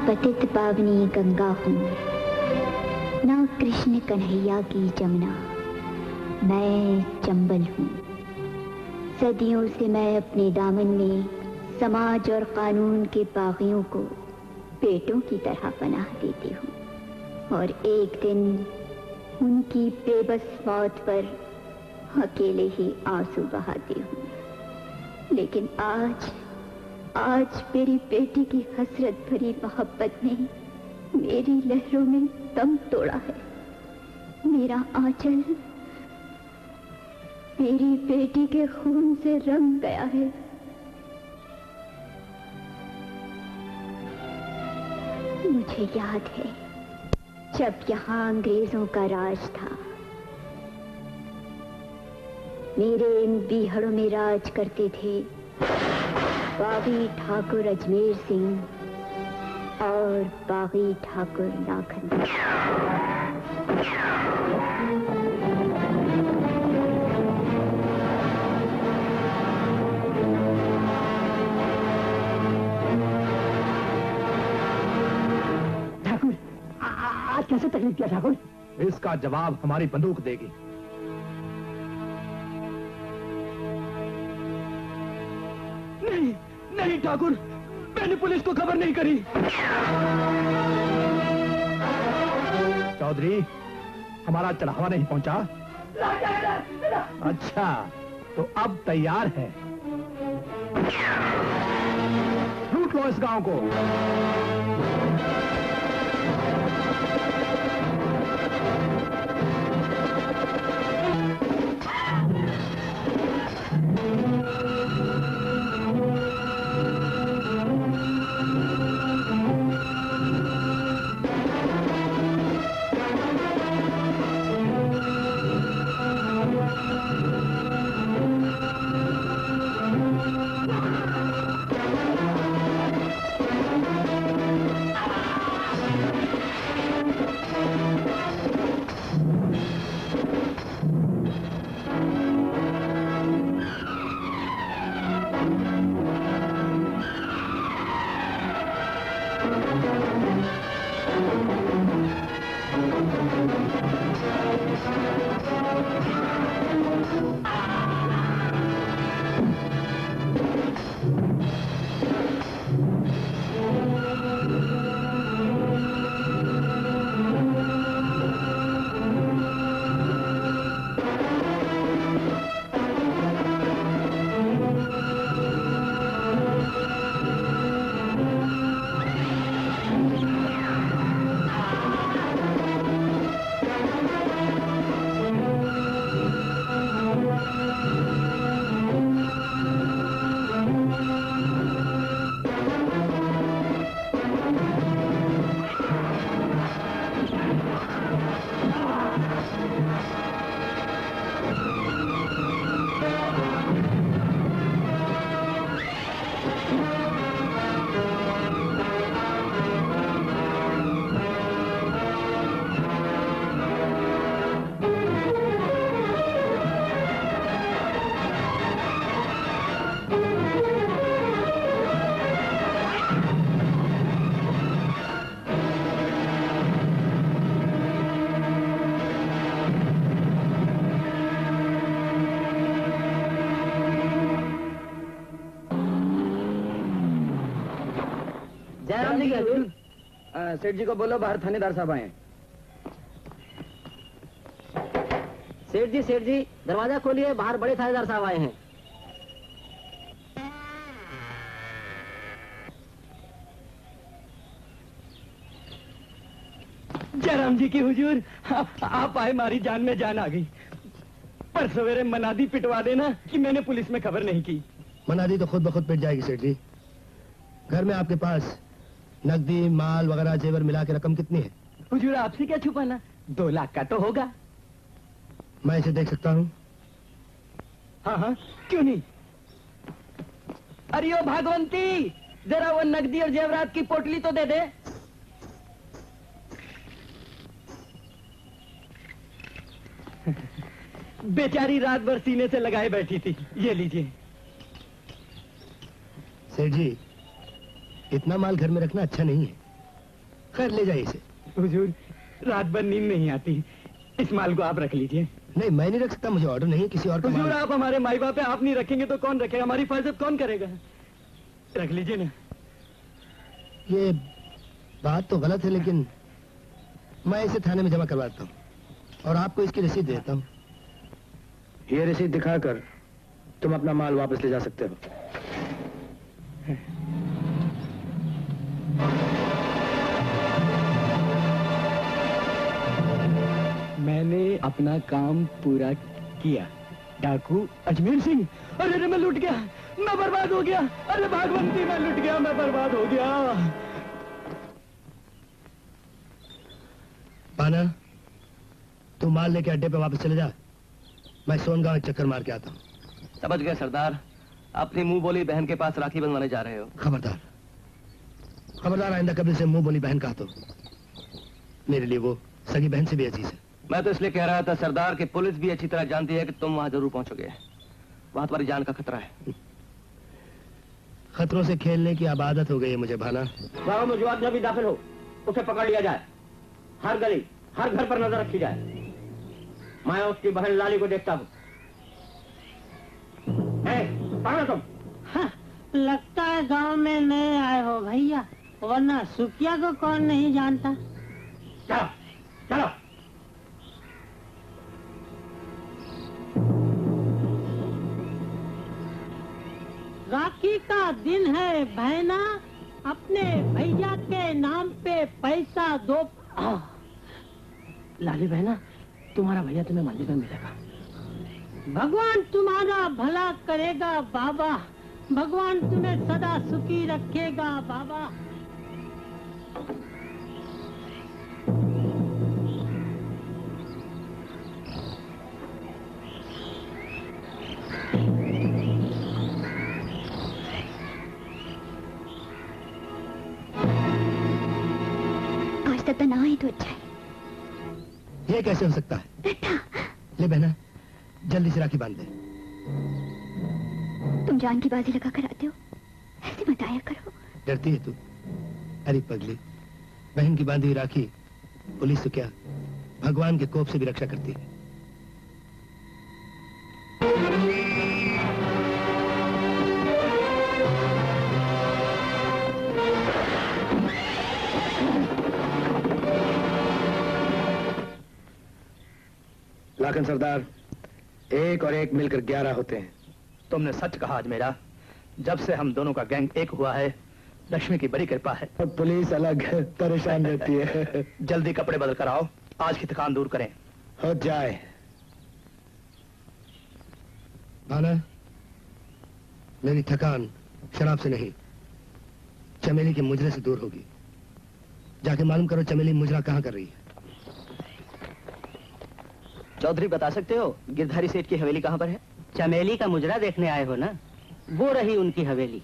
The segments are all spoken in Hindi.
पतित पावनी गंगा हूँ, ना कृष्ण कन्हैया की जमुना, मैं चंबल हूँ। सदियों से मैं अपने दामन में समाज और कानून के बागियों को बेटों की तरह पनाह देती हूँ, और एक दिन उनकी बेबस मौत पर अकेले ही आंसू बहाती हूँ। लेकिन आज मेरी बेटी की हसरत भरी मोहब्बत ने मेरी लहरों में दम तोड़ा है। मेरा आंचल मेरी बेटी के खून से रंग गया है। मुझे याद है जब यहाँ अंग्रेजों का राज था। मेरे इन बीहड़ों में राज करते थे बागी ठाकुर अजमेर सिंह और बागी ठाकुर लाखन। ठाकुर, आज कैसे तकलीफ किया ठाकुर? इसका जवाब हमारी बंदूक देगी। नहीं ठाकुर, मैंने पुलिस को खबर नहीं करी। चौधरी, हमारा चढ़ावा नहीं पहुंचा? अच्छा, तो अब तैयार है। लूट लो इस गांव को। सेठ जी को बोलो बाहर थानेदार साहब आए। सेठ जी दरवाजा खोलिए, बाहर बड़े थानेदार साहब आए हैं। जयराम जी की हुजूर, आप आए, मारी जान में जान आ गई। पर सवेरे मनादी पिटवा देना कि मैंने पुलिस में खबर नहीं की। मनादी तो खुद ब खुद पिट जाएगी सेठ जी। घर में आपके पास नकदी माल वगैरह जेवर मिला के रकम कितनी है? हुजूर आपसे क्या छुपाना, 2 लाख का तो होगा। मैं इसे देख सकता हूँ? हाँ, क्यों नहीं। अरे ओ भागवंती, जरा वो नकदी और जेवरात की पोटली तो दे दे। बेचारी रात भर सीने से लगाए बैठी थी, ये लीजिए। सेठ जी, इतना माल घर में रखना अच्छा नहीं है। खैर ले जाइए इसे। हुजूर, रात भर नींद नहीं आती, इस माल को आप रख लीजिए। नहीं, मैं नहीं रख सकता, मुझे ऑर्डर नहीं, किसी और का हुजूर, माल। आप हमारे माई बाप है, आप नहीं रखेंगे तो कौन रखेगा? हमारी हिफाजत कौन करेगा? रख लीजिए ना। ये बात तो गलत है, लेकिन मैं इसे थाने में जमा करवाता हूँ और आपको इसकी रसीद देता हूँ। ये रसीद दिखाकर तुम अपना माल वापस ले जा सकते हो। मैंने अपना काम पूरा किया। डाकू अजमेर सिंह, अरे मैं लुट गया, मैं बर्बाद हो गया। अरे भागवंती, मैं लुट गया, मैं बर्बाद हो गया। पाना, तू माल लेके अड्डे पे वापस चले जा, मैं सोनगांव एक चक्कर मार के आता हूँ। समझ गए सरदार, अपनी मुंह बोली बहन के पास राखी बंधवाने जा रहे हो। खबरदार, खबरदार, आइंदा कभी से मुंह बोली बहन कहा तो मेरे लिए वो सगी बहन से भी अजीज है। मैं तो इसलिए कह रहा था सरदार कि पुलिस भी अच्छी तरह जानती है कि तुम वहां जरूर पहुंचोगे। वहां तुम्हारी जान का खतरा है। खतरों से खेलने की अब आदत हो गई है मुझे भाना। गाँव में जो आदमी भी दाखिल हो उसे पकड़ लिया जाए। हर गली, हर घर पर नजर रखी जाए। मैं उसकी बहन लाली को देखता हूँ। तुम हाँ, लगता है गांव में नए आए हो भैया, वरना सुखिया को कौन नहीं जानता। चलो चलो। राखी का दिन है बहना, अपने भैया के नाम पे पैसा दो। लाली बहना, तुम्हारा भैया तुम्हें मंदिर में मिलेगा। भगवान तुम्हारा भला करेगा बाबा, भगवान तुम्हें सदा सुखी रखेगा बाबा। आज तक तो ना ही तो अच्छा है। ये कैसे हो सकता है? ले बहना, जल्दी से राखी बांध दे। तुम जान की बाजी लगा कर आते हो, ऐसे मत आया करो। डरती है तू? अरे पगली, बहन की बांधी हुई राखी पुलिस तो क्या, भगवान के कोप से भी रक्षा करती है। लाखन सरदार, एक और एक मिलकर 11 होते हैं। तुमने सच कहा आज मेरा, जब से हम दोनों का गैंग एक हुआ है, लक्ष्मी की बड़ी कृपा है। और पुलिस अलग परेशान रहती है। जल्दी कपड़े बदल कर आओ, आज की थकान दूर करें। हो जाए। भाना, मेरी थकान शराब से नहीं, चमेली के मुजरे से दूर होगी। जाके मालूम करो चमेली मुजरा कहाँ कर रही है। चौधरी बता सकते हो गिरधारी सेठ की हवेली कहाँ पर है? चमेली का मुजरा देखने आए हो ना, वो रही उनकी हवेली।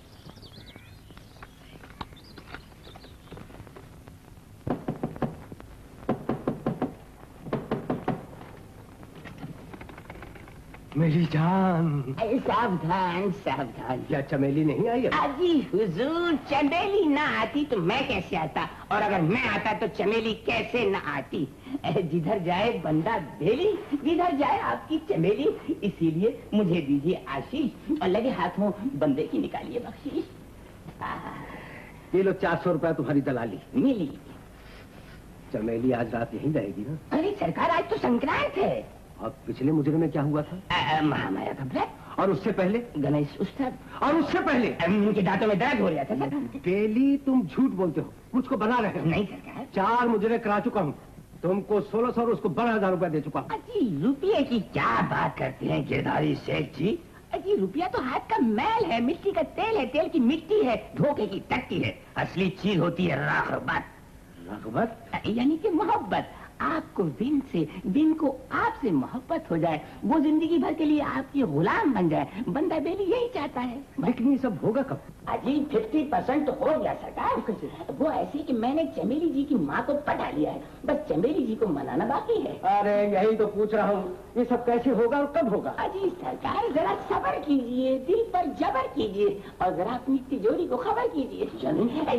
मेरी जान। सावधान सावधान। क्या चमेली नहीं आई? अजी हुजूर, चमेली ना आती तो मैं कैसे आता, और अगर मैं आता तो चमेली कैसे ना आती। जिधर जाए बंदा भेली, जिधर जाए आपकी चमेली। इसीलिए मुझे दीजिए आशीष और लगे हाथों बंदे की निकालिए बख्शीश। ये लो 400 रुपया तुम्हारी दलाली। मिली। चमेली आज रात यहीं रहेगी ना? अरे सरकार, आज तो संक्रांत है। और पिछले मुजरे में क्या हुआ था? महामाया का व्रत। और उससे पहले? गणेश उत्सव। और उससे पहले? मुझे दांतों में दर्द हो रहा था सरकार। डेली तुम झूठ बोलते हो, मुझको बना रहे हो। नहीं सरकार। 4 मुजरे करा चुका हूँ, तुमको 1600 और उसको 12,000 रुपया दे चुका हूँ। अजी रुपये की क्या बात करते हैं गिरधारी सेठ जी? अजी रुपया तो हाथ का मैल है, मिट्टी का तेल है, तेल की मिट्टी है, धोखे की टट्टी है। असली चीज होती है रग़बत। रग़बत? यानी कि मोहब्बत। आपको बिन को आपसे मोहब्बत हो जाए, वो जिंदगी भर के लिए आपकी गुलाम बन जाए, बंदा बेली यही चाहता है। लेकिन ये सब होगा कब? अजी 50% तो हो गया सरकार। वो ऐसी कि मैंने चमेली जी की माँ को पटा लिया है, बस चमेली जी को मनाना बाकी है। अरे यही तो पूछ रहा हूँ, ये सब कैसे होगा और कब होगा? अजी सरकार जरा सब्र कीजिए, दिल पर जबर कीजिए और जरा अपनी तिजोरी को खबर कीजिए।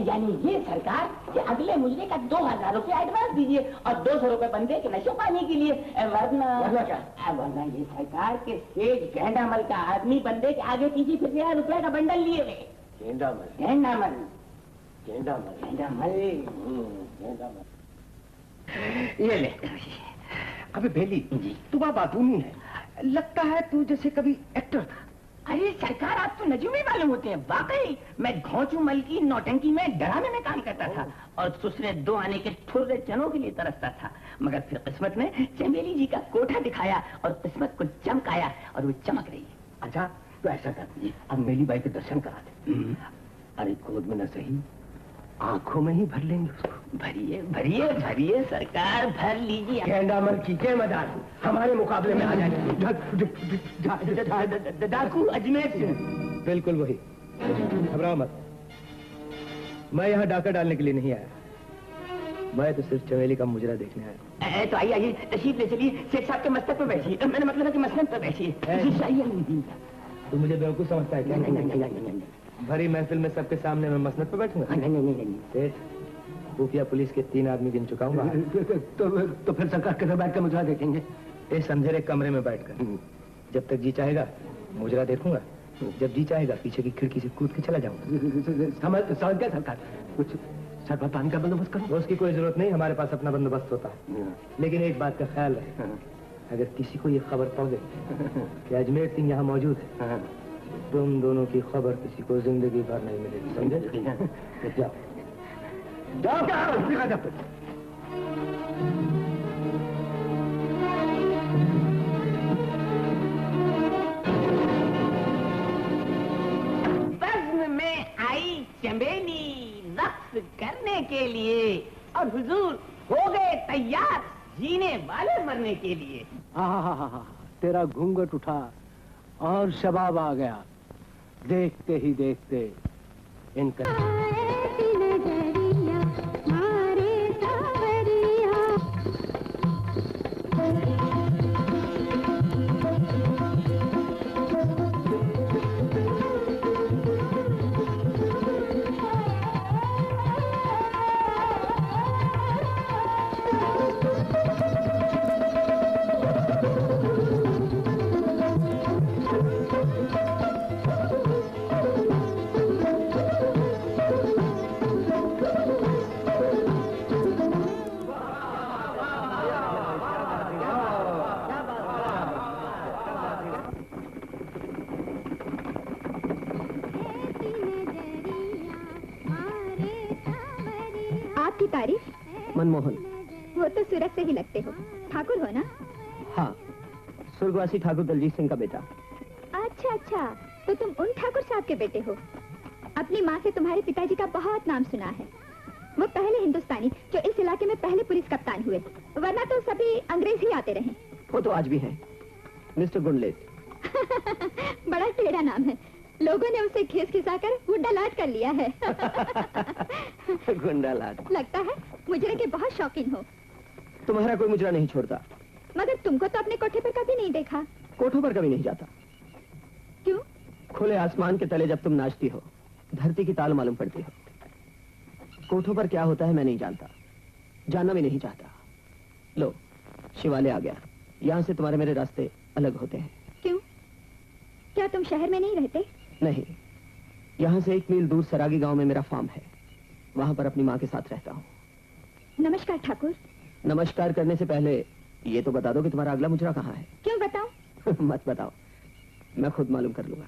यानी ये सरकार कि अगले मुजरे का 2000 रुपया एडवांस दीजिए और 200 रुपए बंदे के नशे पानी के लिए, वरना क्या? वरना ये सरकार के सेठ गेंडामल का आदमी बंदे के आगे पीछे फिर 1000 रुपए का बंडल लिए हुए। गेंडामल ये ले। अबे बेली, तू बातूनी है, लगता है तू जैसे कभी एक्टर था। अरे सरकार आप तो नजूमी मालूम होते हैं। वाकई मैं घोंचू मल की नौटंकी में डरामे में काम करता था और दूसरे 2 आने के ठुर्रे चनों के लिए तरसता था, मगर फिर किस्मत ने चमेली जी का कोठा दिखाया और किस्मत को चमकाया और वो चमक रही है। अच्छा तो ऐसा कर, अब मेली बाई के दर्शन करा दे। अरे गोद में न सही, आंखों में ही भर लेंगे उसको। भरिए भरिए भरिए सरकार, भर लीजिए। गेंडामल की के मदार हमारे मुकाबले में आ जाएंगे। डाकू अजमेर सिंह। बिल्कुल वही, घबराओ मत। मैं यहाँ डाका डालने के लिए नहीं आया, मैं तो सिर्फ चमेली का मुजरा देखने आया। तो आइए आइए, तशरीफ ले चलिए, शेख साहब के मस्तक पे बैठिए। मैंने मतलब है कि मसनद पे बैठिए। तू मुझे बेवकूफ समझता है क्या? नहीं, भरी महफिल में सबके सामने मैं मसनद पे बैठूंगा? सेठ, खुफिया पुलिस के 3 आदमी गिन चुका हूँ। तो फिर सरकार कैसे बैठ कर मुजरा देखेंगे? इस अंधेरे कमरे में बैठकर जब तक जी चाहेगा मुजरा देखूंगा, जब जी चाहेगा पीछे की खिड़की से कूद के चला जाऊंगा। समझ गया सरकार, कुछ सरकार पानी का बंदोबस्त करो। उसकी कोई जरूरत नहीं, हमारे पास अपना बंदोबस्त होता है। लेकिन एक बात का ख्याल रहे, अगर किसी को ये खबर पहुंचे कि अजमेर सिंह यहाँ मौजूद है, तुम दोनों की खबर किसी को जिंदगी भर नहीं मिलेगी, समझे? जाओ बज़्म में आई चमेली रक्स करने के लिए और हुजूर हो गए तैयार जीने वाले मरने के लिए। तेरा घूंघट उठा और शबाब आ गया, देखते ही देखते इनका मनमोहन, वो तो सूरत से ही लगते हो। ठाकुर हो ना? हाँ, स्वर्गवासी ठाकुर दलजीत सिंह का बेटा। अच्छा अच्छा, तो तुम उन ठाकुर साहब के बेटे हो। अपनी माँ से तुम्हारे पिताजी का बहुत नाम सुना है। वो पहले हिंदुस्तानी जो इस इलाके में पहले पुलिस कप्तान हुए, वरना तो सभी अंग्रेज ही आते रहे। वो तो आज भी हैं, मिस्टर गुंडलेट। बड़ा टेढ़ा नाम है, लोगों ने उसे खीस खिसाकर गुंडा लाट कर लिया है। गुंडा लाट। लगता है मुजरे के बहुत शौकीन हो। तुम्हारा कोई मुजरा नहीं छोड़ता। मगर तुमको तो अपने कोठे पर कभी नहीं देखा। कोठों पर कभी नहीं जाता। क्यों? खुले आसमान के तले जब तुम नाचती हो, धरती की ताल मालूम पड़ती हो। कोठों पर क्या होता है मैं नहीं जानता, जानना भी नहीं चाहता। लो, शिवालय आ गया। यहाँ से तुम्हारे मेरे रास्ते अलग होते हैं। क्यों? क्या तुम शहर में नहीं रहते? नहीं, यहाँ से 1 मील दूर सरागी गांव में मेरा फार्म है, वहां पर अपनी माँ के साथ रहता हूँ। नमस्कार ठाकुर। नमस्कार करने से पहले ये तो बता दो कि तुम्हारा अगला मुजरा कहाँ है। क्यों बताऊं? मत बताओ, मैं खुद मालूम कर लूंगा।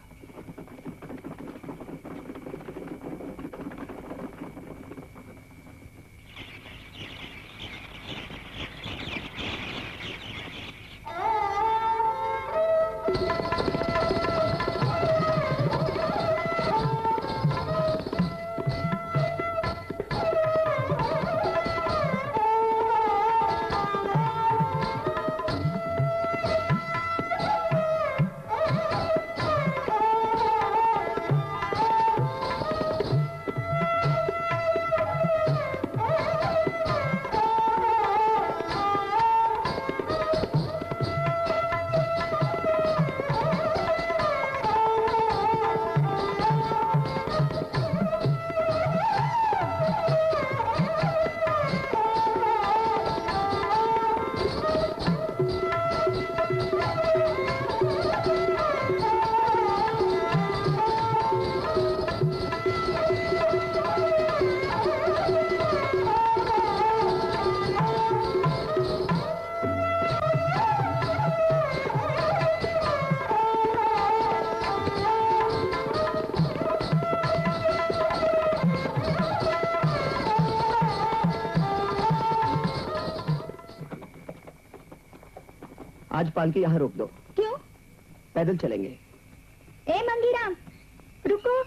आज पालकी यहाँ रोक दो। क्यों? पैदल चलेंगे। ए मंगीराम, रुको।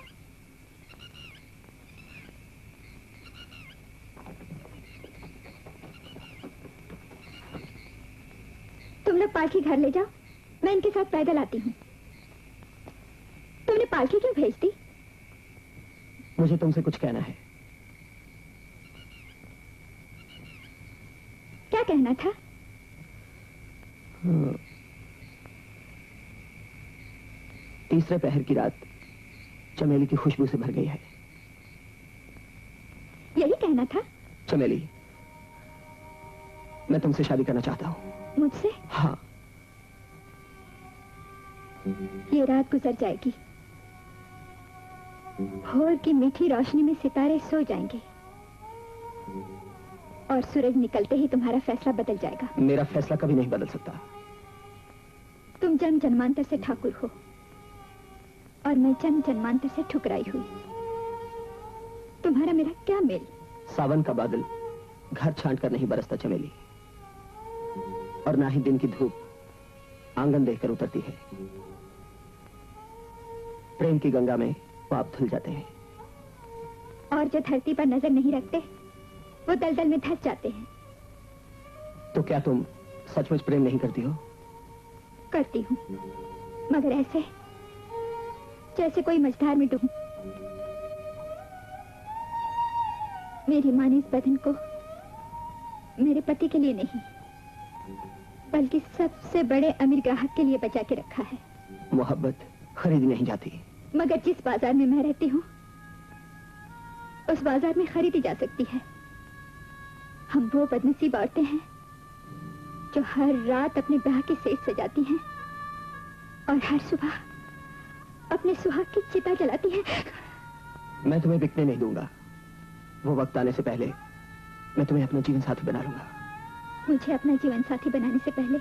तुम लोग पालकी घर ले जाओ, मैं इनके साथ पैदल आती हूँ। तुमने पालकी क्यों भेज दी? मुझे तुमसे कुछ कहना है। क्या कहना था? तीसरे पहर की रात चमेली की खुशबू से भर गई है। यही कहना था? चमेली, मैं तुमसे शादी करना चाहता हूँ। मुझसे? हाँ। ये रात गुजर जाएगी, भोर की मीठी रोशनी में सितारे सो जाएंगे और सूरज निकलते ही तुम्हारा फैसला बदल जाएगा। मेरा फैसला कभी नहीं बदल सकता। तुम जन्म जन्मांतर से ठाकुर हो और मैं जन्म जन्मांतर से ठुकराई हुई। तुम्हारा मेरा क्या मेल? सावन का बादल घर छांट कर नहीं बरसता चमेली, और ना ही दिन की धूप आंगन देखकर उतरती है। प्रेम की गंगा में पाप धुल जाते हैं, और जो धरती पर नजर नहीं रखते वो दलदल में धंस जाते हैं। तो क्या तुम सचमुच प्रेम नहीं करती हो? करती हूँ, मगर ऐसे जैसे कोई मझधार में डूब। मेरी माँ ने इस बदन को मेरे पति के लिए नहीं, बल्कि सबसे बड़े अमीर ग्राहक के लिए बचा के रखा है। मोहब्बत खरीदी नहीं जाती। मगर जिस बाजार में मैं रहती हूँ उस बाजार में खरीदी जा सकती है। हम वो बदनसीब औरतें हैं जो हर रात अपने ब्याह की सेज सजाती हैं और हर सुबह अपने सुहाग की चिता जलाती हैं। मैं तुम्हें बिकने नहीं दूंगा। वो वक्त आने से पहले मैं तुम्हें अपना जीवन साथी बना लूंगा। मुझे अपना जीवन साथी बनाने से पहले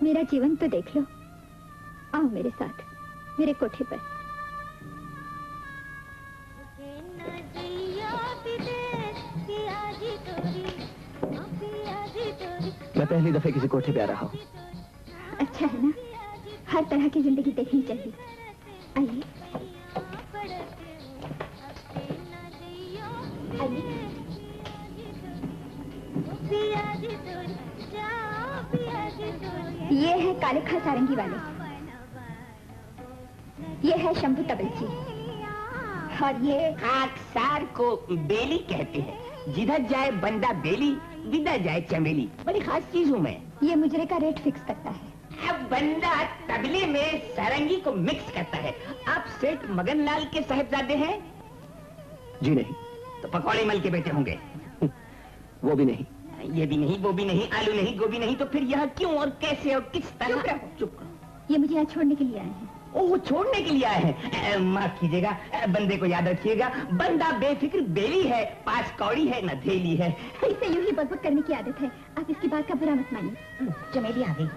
मेरा जीवन तो देख लो। आओ मेरे साथ मेरे कोठे पर। मैं पहली दफे किसी कोठे पे आ रहा हूँ। अच्छा है ना, हर तरह की जिंदगी देखनी चाहिए। आइए ये है काले खा सारंगी वाले, ये है शंभू तबलची, और ये खाकसार को बेली कहते हैं। जिधर जाए बंदा बेली, विदा जाए चमेली। बड़ी खास चीज हूँ मैं। ये मुजरे का रेट फिक्स करता है। अब बंदा तबले में सारंगी को मिक्स करता है। आप सेठ मगनलाल के साहिबजादे हैं? जी नहीं। तो पकौड़े मल के बेटे होंगे? वो भी नहीं। ये भी नहीं, वो भी नहीं, आलू नहीं, गोभी नहीं, तो फिर यह क्यों और कैसे और किस तरह? चुप रहो। चुप रहो। ये मुझे यहाँ छोड़ने के लिए आए हैं। ओह, छोड़ने के लिए आए हैं। माफ कीजिएगा, बंदे को याद रखिएगा, बंदा बेफिक्र बेली है, पास कौड़ी है न धेली है। इसे यूं ही बकबक करने की आदत है, आप इसकी बात का बुरा मत मानिए। चमेली आ गई।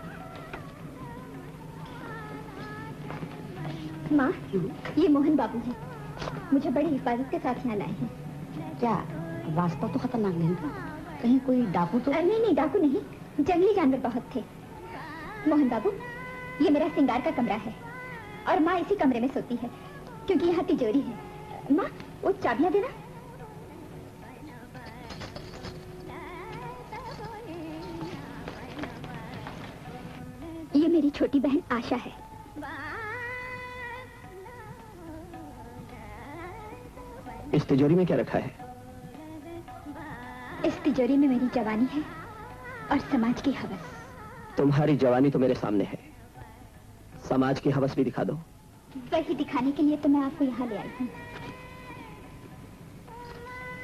माँ, ये मोहन बाबू है, मुझे बड़ी हिफाजत के साथ यहाँ लाए हैं। क्या रास्ता तो खतरनाक नहीं था? कहीं कोई डाकू तो? नहीं, डाकू नहीं, जंगली जानवर बहुत थे। मोहन बाबू, ये मेरा सिंगार का कमरा है और माँ इसी कमरे में सोती है क्योंकि यहाँ तिजोरी है। माँ, वो चाबियां देना। ये मेरी छोटी बहन आशा है। इस तिजोरी में क्या रखा है? इस तिजोरी में मेरी जवानी है और समाज की हवस। तुम्हारी जवानी तो मेरे सामने है, समाज की हवस भी दिखा दो। वही दिखाने के लिए तो मैं आपको यहाँ ले आई हूँ।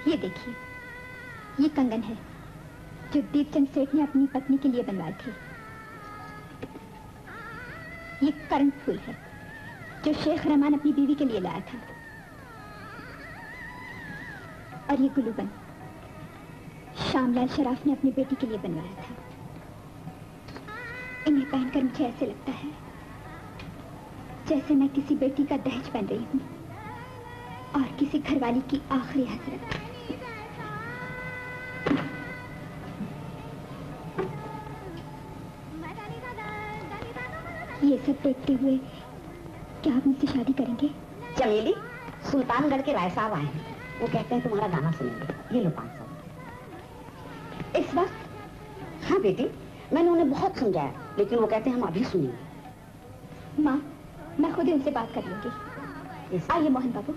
ये देखिए, ये कंगन है जो दीपचंद सेठ ने अपनी पत्नी के लिए बनवाए थे। ये कर्ण फूल है जो शेख रहमान अपनी बीवी के लिए लाया था। और ये गुलूबन श्यामलाल शराफ ने अपनी बेटी के लिए बनवाया था। इन्हें पहनकर मुझे ऐसे लगता है जैसे मैं किसी बेटी का दहेज बन रही हूँ और किसी घरवाली की आखिरी हसरत। ये सब देखते हुए क्या आप मुझसे शादी करेंगे? चमेली, सुल्तानगढ़ के राय साहब आए हैं। वो कहते हैं तुम्हारा गाना सुनेंगे। ये लो 500। इस वक्त? हाँ बेटी, मैंने उन्हें बहुत समझाया, लेकिन वो कहते हैं हम अभी सुनेंगे। माँ, मैं खुद ही उनसे बात कर लूंगी। आइए मोहन बाबू,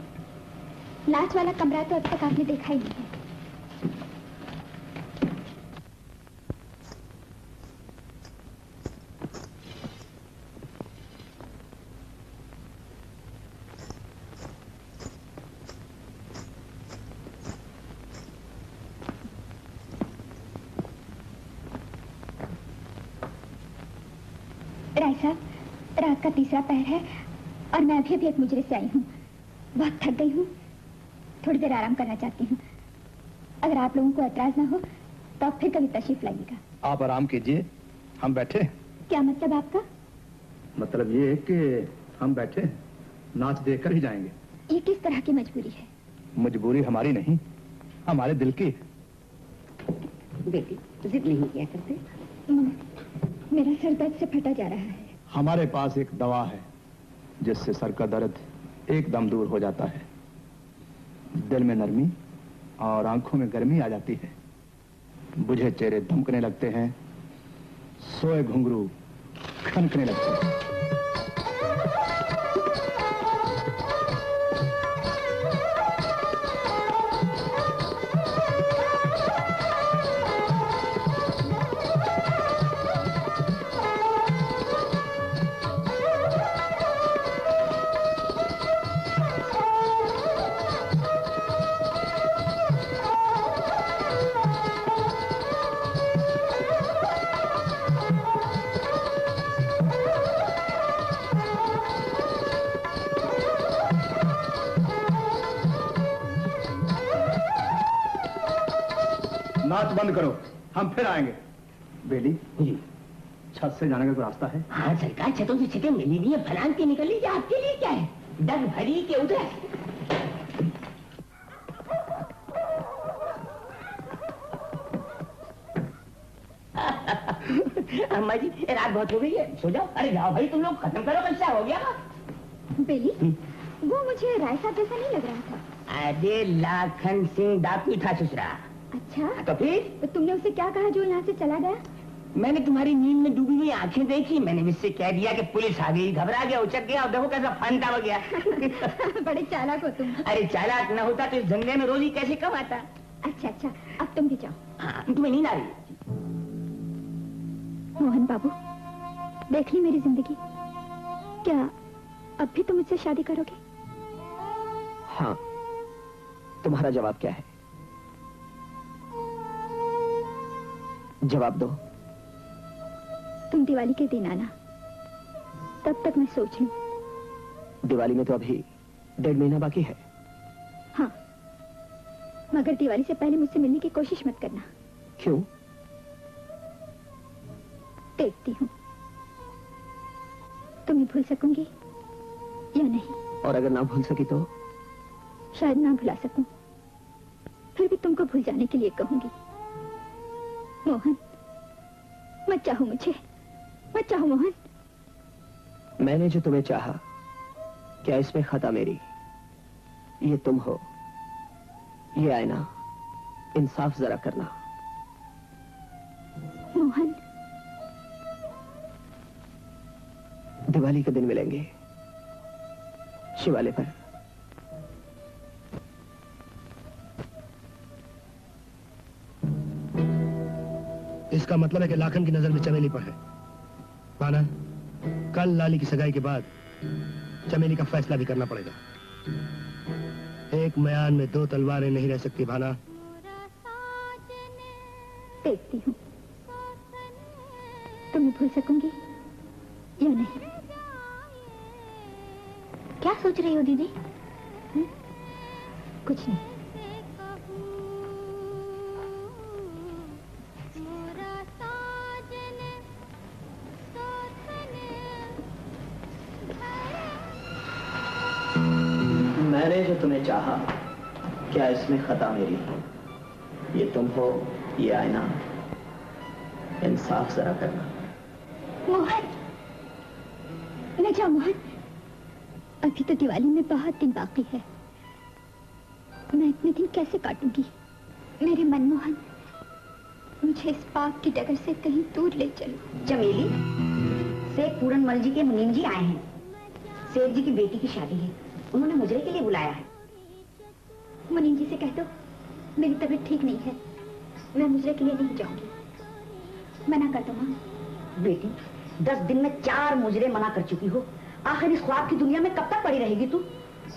नाच वाला कमरा तो अब तक आपने देखा ही नहीं है। राय साहब, रात का तीसरा पहर है और मैं अभी एक मुजरे से आई हूँ। बहुत थक गई हूँ, थोड़ी देर आराम करना चाहती हूँ। अगर आप लोगों को ऐतराज ना हो तो आप फिर कभी तशरीफ लाइएगा। आप आराम कीजिए, हम बैठे। क्या मतलब आपका? मतलब ये है कि हम बैठे नाच देखकर ही जाएंगे। ये किस तरह की मजबूरी है? मजबूरी हमारी नहीं, हमारे दिल की। बेटी, जिद नहीं किया करते। मेरा सर दर्द से फटा जा रहा है। हमारे पास एक दवा है जिससे सर का दर्द एकदम दूर हो जाता है। दिल में नरमी और आंखों में गर्मी आ जाती है। बुझे चेहरे धमकने लगते हैं, सोए घुंघरू खनकने लगते हैं। नाच बंद करो, हम फिर आएंगे। बेली जी, छत से जाने का कोई रास्ता है? हाँ सरकार, छतों से छतें मिली नहीं है, फलांग के निकल लीजिए। आपके लिए क्या है, डग भरी के उधर। अम्मा जी, रात बहुत हो गई है, सो जाओ। अरे जाओ भाई, तुम लोग खत्म करो, बच्चा हो गया। बेली, वो मुझे राय साहब जैसा नहीं लग रहा था। अरे लाखन सिंह डाकू था ससुरा। अच्छा, तो फिर? तो तुमने उसे क्या कहा जो यहाँ से चला गया? मैंने तुम्हारी नींद में डूबी हुई आंखें देखी, मैंने मुझसे कह दिया कि पुलिस आ गई, घबरा गया, उचक गया, और देखो कैसा फंदा हो गया। बड़े चालाक हो तुम। अरे चालाक न होता तो इस धंधे में रोजी कैसे कमाता। अच्छा अच्छा, अब तुम भी जाओ। हाँ, तुम्हें नींद आ रही? मोहन बाबू, देख ली मेरी जिंदगी। क्या अब भी तुम मुझसे शादी करोगे? हाँ, तुम्हारा जवाब क्या है? जवाब दो। तुम दिवाली के दिन आना, तब तक मैं सोच लूं। दिवाली में तो अभी 1.5 महीना बाकी है। हाँ, मगर दिवाली से पहले मुझसे मिलने की कोशिश मत करना। क्यों? देखती हूँ तुम्हें भूल सकूंगी या नहीं। और अगर ना भूल सकी तो? शायद ना भुला सकूं, फिर भी तुमको भूल जाने के लिए कहूंगी। मोहन, मत चाहो मुझे, मत चाहो मोहन। मैंने जो तुम्हें चाहा, क्या इसमें खता मेरी? ये तुम हो, ये आईना, इंसाफ जरा करना। मोहन, दिवाली के दिन मिलेंगे शिवालय पर। इसका मतलब है कि लाखन की नजर में चमेली पर है। भाना, कल लाली की सगाई के बाद चमेली का फैसला भी करना पड़ेगा। एक म्यान में 2 तलवारें नहीं रह सकती भाना। देखती हूँ तुम्हें भूल सकूंगी या नहीं। क्या सोच रही हो दीदी? कुछ नहीं। मैंने जो तुम्हें चाहा, क्या इसमें खता मेरी? ये तुम हो, ये आईना, इंसाफ जरा करना। मोहन, न जाओ मोहन, अभी तो दिवाली में बहुत दिन बाकी है। मैं इतने दिन कैसे काटूंगी? मेरे मनमोहन, मुझे इस पाप की डगर से कहीं दूर ले चलो। चमेली, सेठ पूरनमल जी के मुनीम जी आए हैं। सेठ जी की बेटी की शादी है, उन्होंने मुजरे के लिए बुलाया है। मुनीम जी से कह दो मेरी तबीयत ठीक नहीं है, मैं मुजरे के लिए नहीं जाऊंगी। मना कर दो माँ। बेटी, 10 दिन में 4 मुजरे मना कर चुकी हो। आखिर इस ख्वाब की दुनिया में कब तक पड़ी रहेगी तू?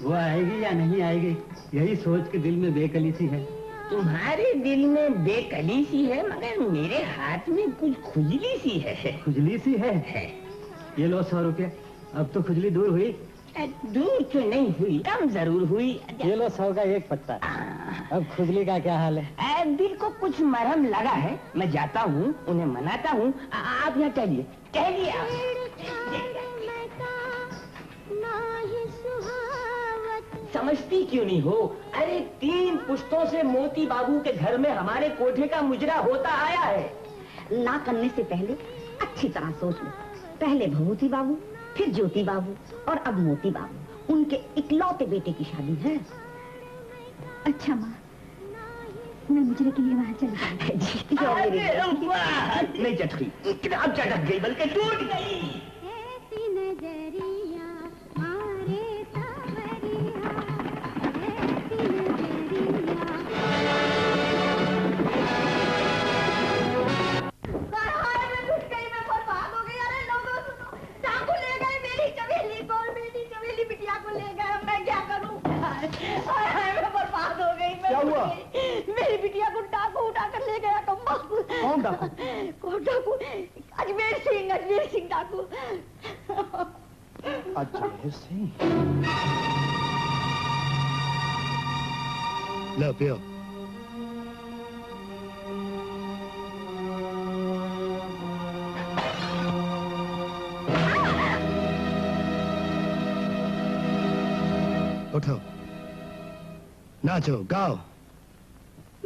वो आएगी या नहीं आएगी, यही सोच के दिल में बेकली सी है। तुम्हारे दिल में बेकली सी है, मगर मेरे हाथ में कुछ खुजली सी है। खुजली सी है? ये लो 100 रुपये। अब तो खुजली दूर हुई? दूर तो नहीं हुई, कम जरूर हुई। ये लो 100 का एक पत्ता। अब खुजली का क्या हाल है? दिल को कुछ मरहम लगा है, मैं जाता हूँ, उन्हें मनाता हूँ। आप यहाँ टहलिए आप। समझती क्यों नहीं हो? अरे 3 पुश्तों से मोती बाबू के घर में हमारे कोठे का मुजरा होता आया है। ना करने से पहले अच्छी तरह सोच लो। पहले भभूति बाबू, फिर ज्योति बाबू और अब मोती बाबू। उनके इकलौते बेटे की शादी है। अच्छा माँ, मैं मुजरे के लिए वहाँ चली जाऊंगी। नहीं चटकी, अब चटक गई बल्कि टूट गई। क्या हुआ? मेरी बिटिया को डाकू उठा कर ले गया। कौन डाकू? कौन डाकू? अजमेर सिंह डाकू। अजमेर सिंह? लो पियो। उठो, नाचो, गाओ।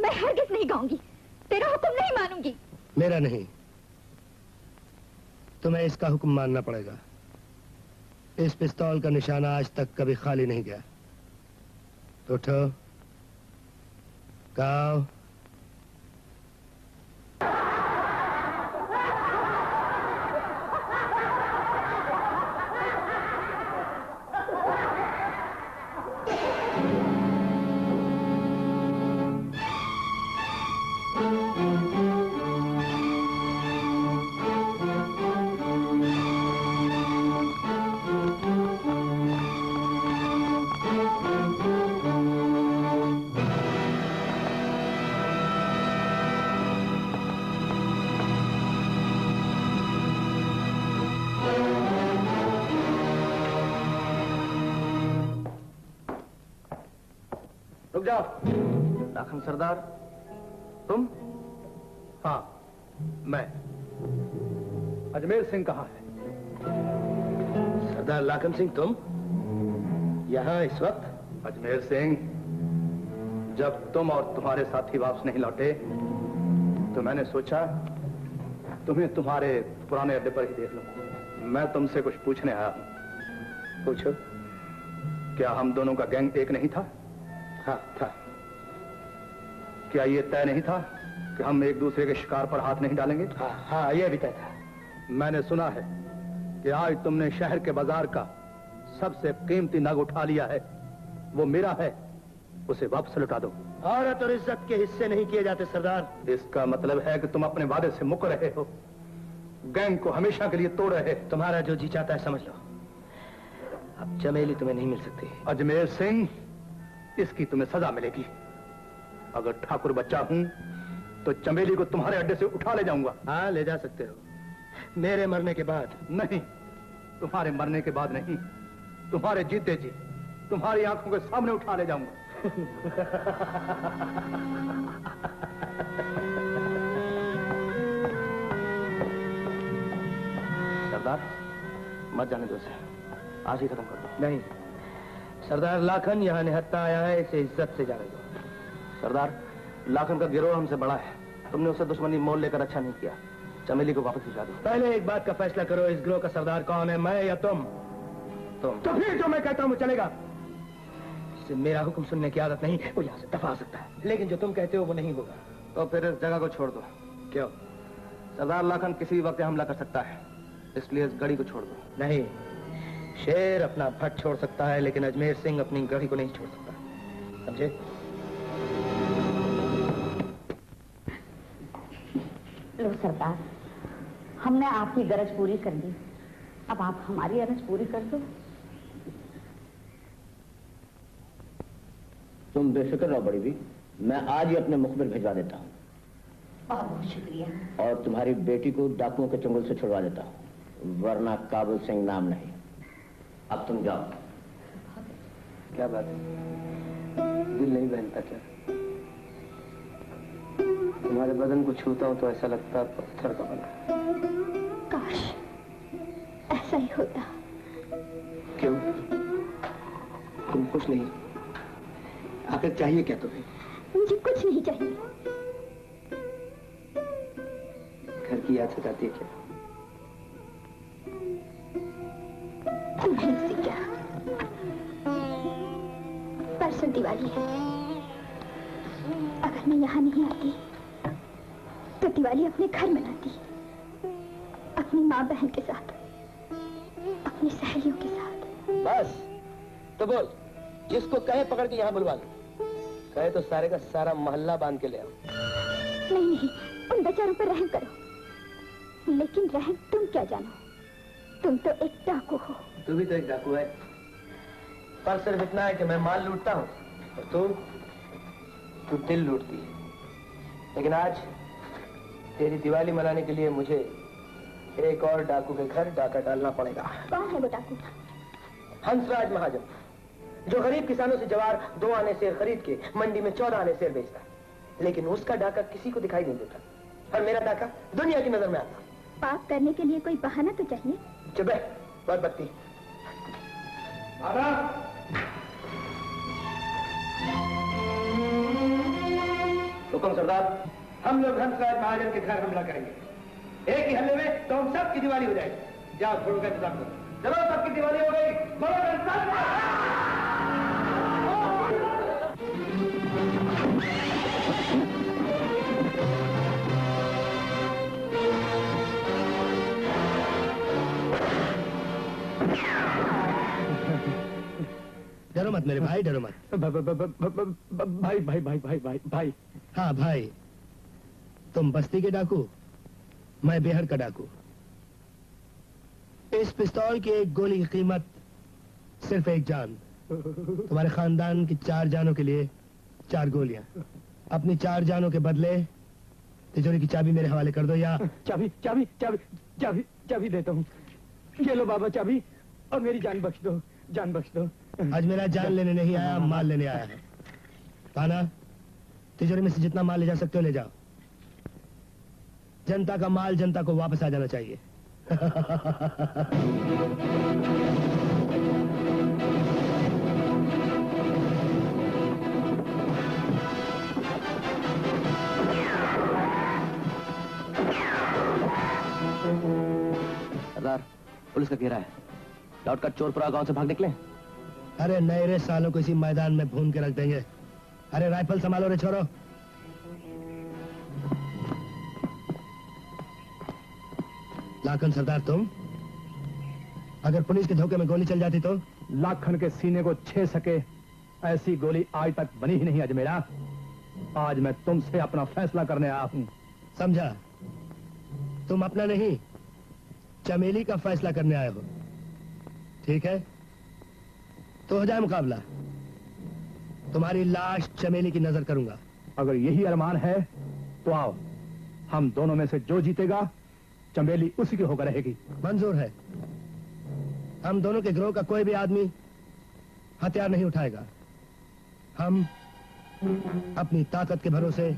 मैं हरगिज़ नहीं गाऊंगी, तेरा हुक्म नहीं मानूंगी। मेरा नहीं, तुम्हें इसका हुक्म मानना पड़ेगा। इस पिस्तौल का निशाना आज तक कभी खाली नहीं गया। उठो, गाओ। रुक जाओ। लाखन सरदार, तुम? हाँ, मैं। अजमेर सिंह कहाँ है? सरदार लाखन सिंह, तुम यहाँ इस वक्त? अजमेर सिंह, जब तुम और तुम्हारे साथी वापस नहीं लौटे तो मैंने सोचा तुम्हें तुम्हारे पुराने अड्डे पर ही देख लूं। मैं तुमसे कुछ पूछने आया हूं। पूछो। क्या हम दोनों का गैंग एक नहीं था? हाँ था। क्या ये तय नहीं था कि हम एक दूसरे के शिकार पर हाथ नहीं डालेंगे? हाँ, ये भी तय था। मैंने सुना है कि आज तुमने शहर के बाजार का सबसे कीमती नग उठा लिया है। वो मेरा है, उसे वापस लौटा दो। औरत और इज्जत के हिस्से नहीं किए जाते सरदार। इसका मतलब है कि तुम अपने वादे से मुकर रहे हो, गैंग को हमेशा के लिए तोड़ रहे। तुम्हारा जो जी चाहता है समझ लो। अब चमेली तुम्हें नहीं मिल सकती। अजमेर सिंह, इसकी तुम्हें सजा मिलेगी। अगर ठाकुर बच्चा हूं तो चमेली को तुम्हारे अड्डे से उठा ले जाऊंगा। हाँ, ले जा सकते हो, मेरे मरने के बाद। नहीं, तुम्हारे मरने के बाद नहीं, तुम्हारे जीते जी तुम्हारी आंखों के सामने उठा ले जाऊंगा। सरदार, मत जाने दो उसे, आज ही खत्म कर दो। नहीं सरदार, लाखन यहाँ निहत्था आया है, इसे इज्जत से जाने दो। सरदार, लाखन का गिरोह हमसे बड़ा है, तुमने उसे दुश्मनी मोल लेकर अच्छा नहीं किया। चमेली को वापस भिजा दो। पहले एक बात का फैसला करो, इस गिरोह का सरदार कौन है, मैं या तुम? तो फिर जो मैं कहता हूँ वो चलेगा। जिसे मेरा हुक्म सुनने की आदत नहीं, वो यहाँ से दफा हो सकता है, लेकिन जो तुम कहते हो वो नहीं होगा। तो फिर इस जगह को छोड़ दो। क्यों? सरदार लाखन किसी भी वक्त हमला कर सकता है, इसलिए इस गढ़ी को छोड़ दो। नहीं, शेर अपना भट्ट छोड़ सकता है, लेकिन अजमेर सिंह अपनी गढ़ी को नहीं छोड़ सकता, समझे? लो सरदार, हमने आपकी गरज पूरी कर दी, अब आप हमारी गरज पूरी कर दो। तुम बेफिक्र रहो बड़ी भी, मैं आज ही अपने मुखबिर भिजवा देता हूँ। बहुत बहुत शुक्रिया। और तुम्हारी बेटी को डाकुओं के चंगुल से छुड़वा देता हूँ, वरना काबुल सिंह नाम नहीं। अब तुम जाओ। क्या बात है, दिल नहीं बहनता क्या? तुम्हारे बदन को छूता हूँ तो ऐसा लगता है पत्थर का बना। काश ऐसा ही होता। क्यों? तुम कुछ नहीं, आखिर चाहिए क्या तुम्हें? मुझे कुछ नहीं चाहिए। घर की याद सताती है क्या? तुम्हें से क्या? परसों दिवाली है, अगर मैं यहाँ नहीं आती तो दिवाली अपने घर मनाती, अपनी माँ बहन के साथ, अपनी सहेलियों के साथ। बस तो बोल, जिसको कहे पकड़ के यहाँ बुलवा लो, कहे तो सारे का सारा मोहल्ला बांध के ले आओ। नहीं नहीं, उन बेचारों पर रहम करो, लेकिन रहम तुम क्या जानो, तुम तो एक डाकू हो। तू भी तो एक डाकू है, पर सिर्फ इतना है कि मैं माल लूटता हूँ और तू दिल लूटती है। लेकिन आज तेरी दिवाली मनाने के लिए मुझे एक और डाकू के घर डाका डालना पड़ेगा। कौन है वो डाकू? हंसराज महाजन, जो गरीब किसानों से जवार 2 आने सेर खरीद के मंडी में 14 आने सेर बेचता, लेकिन उसका डाका किसी को दिखाई नहीं देता और मेरा डाका दुनिया की नजर में आता। पाप करने के लिए कोई बहाना तो चाहिए। चुप है, बहुत बत्ती। हुक्म सरदार, हम लोग हंसराज महाजन के घर हमला करेंगे। एक ही हमले में तो हम सबकी दिवाली हो जाएगी। जाओ, घोड़ों का इंतजाम करो। चलो, सबकी दिवाली हो गई। घोड़ों का इंतजाम। डरो मत मेरे भाई, डरो मत। भाई भाई भाई भाई भाई भाई। हाँ भाई, तुम बस्ती के डाकू, मैं बेहर का डाकू। इस पिस्तौल की एक गोली की कीमत सिर्फ 1 जान। तुम्हारे खानदान की 4 जानों के लिए 4 गोलियां। अपनी 4 जानों के बदले तिजोरी की चाबी मेरे हवाले कर दो, या चाबी चाबी चाबी चाबी चाबी देता हूँ। ये लो बाबा चाबी, और मेरी जान बख्श दो, जान बख्श दो। आज मेरा जान लेने नहीं आया, माल लेने आया है। पाना, तिजोरी में से जितना माल ले जा सकते हो ले जाओ। जनता का माल जनता को वापस आ जाना चाहिए। सरदार, पुलिस का घेरा है, लौट कर चोरपुरा गांव से भाग निकले। अरे नए रे सालों को इसी मैदान में भून के रख देंगे। अरे राइफल संभालो रे छोरो। लाखन सरदार, तुम अगर पुलिस के धोखे में गोली चल जाती तो? लाखन के सीने को छे सके ऐसी गोली आज तक बनी ही नहीं अजमेरा। आज मैं तुमसे अपना फैसला करने आया हूं। समझा? तुम अपना नहीं, चमेली का फैसला करने आए हो। ठीक है, तो हो जाए मुकाबला। तुम्हारी लाश चमेली की नजर करूंगा। अगर यही अरमान है तो आओ, हम दोनों में से जो जीतेगा चमेली उसी की होकर रहेगी। मंजूर है। हम दोनों के गिरोह का कोई भी आदमी हथियार नहीं उठाएगा। हम अपनी ताकत के भरोसे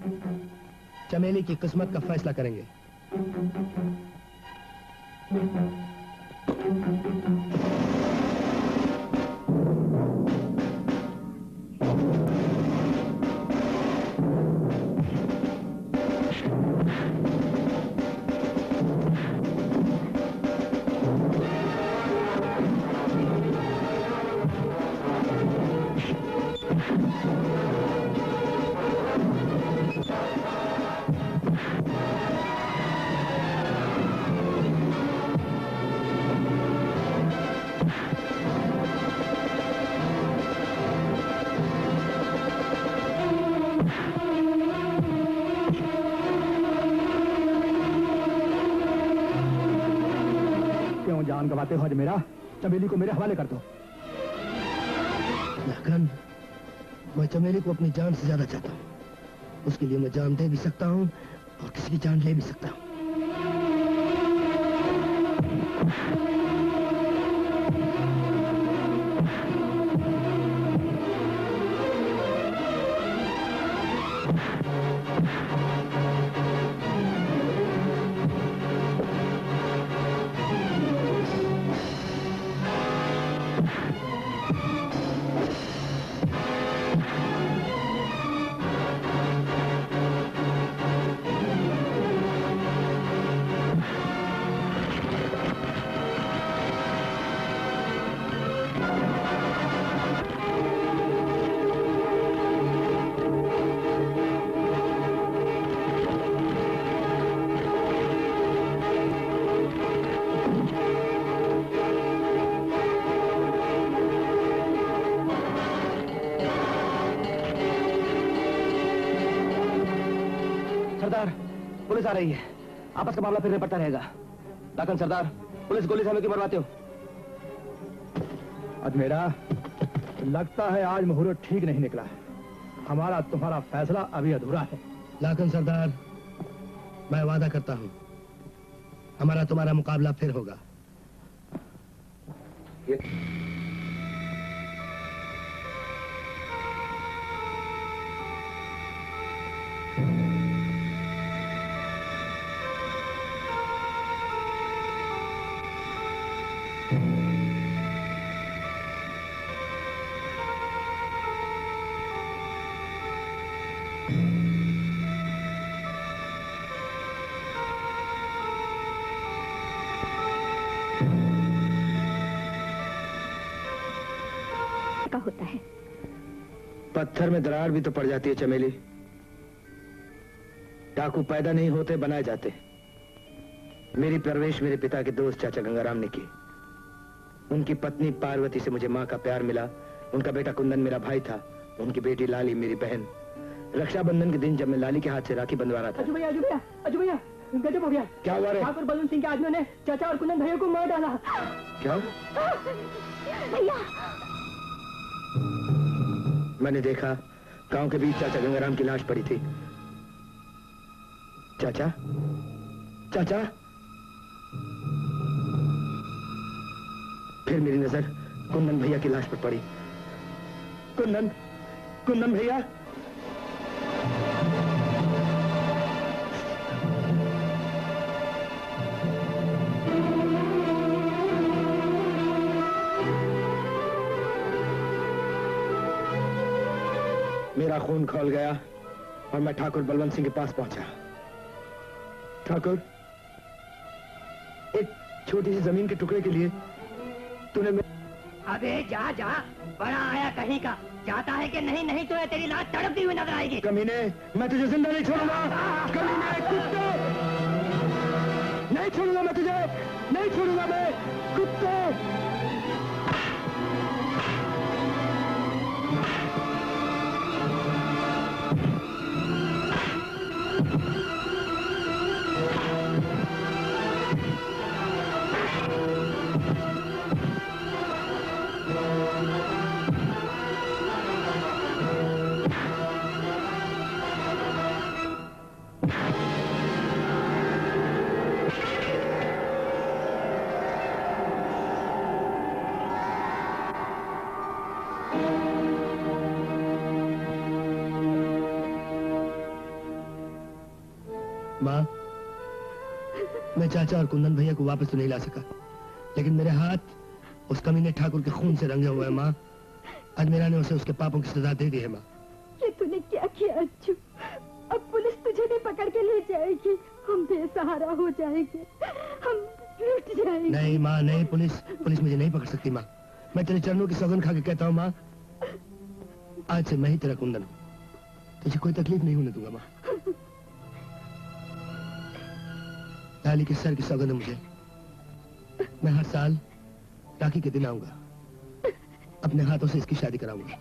चमेली की किस्मत का फैसला करेंगे। क्यों जान गवाते हो अजमेरा? चमेली को मेरे हवाले कर दो। लाखन, मैं चमेली को अपनी जान से ज्यादा चाहता हूँ। उसके लिए मैं जान दे भी सकता हूँ और किसी की जान ले भी सकता हूँ। पुलिस आ रही है। आपस का मामला फिर निपटता रहेगा। लाखन सरदार, पुलिस गोली से हमें क्यों मरवाते हो? अजमेरा, लगता है आज मुहूर्त ठीक नहीं निकला है। हमारा तुम्हारा फैसला अभी अधूरा है। लाखन सरदार, मैं वादा करता हूं हमारा तुम्हारा मुकाबला फिर होगा। होता है। पत्थर में दरार भी तो पड़ जाती है चमेली। डाकू पैदा नहीं होते, बनाए जाते। मेरी परवरिश मेरे पिता के दोस्त चाचा गंगाराम ने की। उनकी पत्नी पार्वती से मुझे माँ का प्यार मिला। उनका बेटा कुंदन मेरा भाई था। उनकी बेटी लाली मेरी बहन। रक्षाबंधन के दिन जब मैं लाली के हाथ से राखी बंधवा रहा था। अजू भैया, गजब हो गया। क्या हुआ रे? ठाकुर बलवंत सिंह के आदमियों ने चाचा और कुंदन भैया को मार डाला। क्या? भैया, मैंने देखा गांव के बीच चाचा गंगाराम की लाश पड़ी थी। चाचा, चाचा। फिर मेरी नजर कुंदन भैया की लाश पर पड़ी। कुंदन भैया। मेरा खून खौल गया और मैं ठाकुर बलवंत सिंह के पास पहुंचा। ठाकुर, एक छोटी सी जमीन के टुकड़े के लिए तूने अबे जा जा, बड़ा आया कहीं का। जाता है कि नहीं? नहीं तो तेरी लाश तड़पती हुई नजर आएगी। कमीने, मैं तुझे जिंदा नहीं छोड़ूंगा। कमीने, कुत्ते, नहीं छोड़ूंगा मैं तुझे, नहीं छोड़ूंगा मैं, कुत्ते। माँ, मैं चाचा और कुंदन भैया को वापस तो नहीं ला सका, लेकिन मेरे हाथ उस कमीने ठाकुर के खून से रंगे हुए हैं माँ। अजमेरा ने उसे उसके पापों की सजा दे दी है माँ। ये तूने क्या किया अच्छू? अब पुलिस तुझे भी पकड़ के ले जाएगी। हम बेसहारा हो जाएंगे, हम लुट जाएंगे। नहीं माँ, नहीं। पुलिस मुझे नहीं पकड़ सकती माँ। मैं तेरे चरणों की सौगंध खा के कहता हूँ माँ, आज से मैं ही तेरा कुंदन हूँ। तुझे कोई तकलीफ नहीं होने दूंगा माँ। लाली के सर की सौगंध है मुझे। मैं हर साल राखी के दिन आऊंगा, अपने हाथों से इसकी शादी कराऊंगा।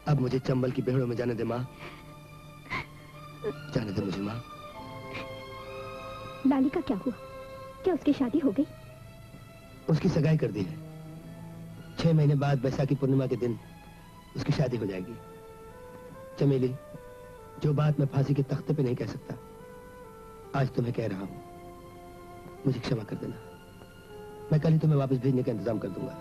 अब मुझे चंबल की बेहड़ों में जाने दे माँ, जाने दे मुझे माँ। लाली का क्या हुआ? क्या उसकी शादी हो गई? उसकी सगाई कर दी है। 6 महीने बाद बैसाखी पूर्णिमा के दिन उसकी शादी हो जाएगी। चमेली, जो बात मैं फांसी के तख्ते पे नहीं कह सकता, आज तुम्हें कह रहा हूं। मुझे क्षमा कर देना। मैं कल ही तुम्हें वापस भेजने का इंतजाम कर दूंगा।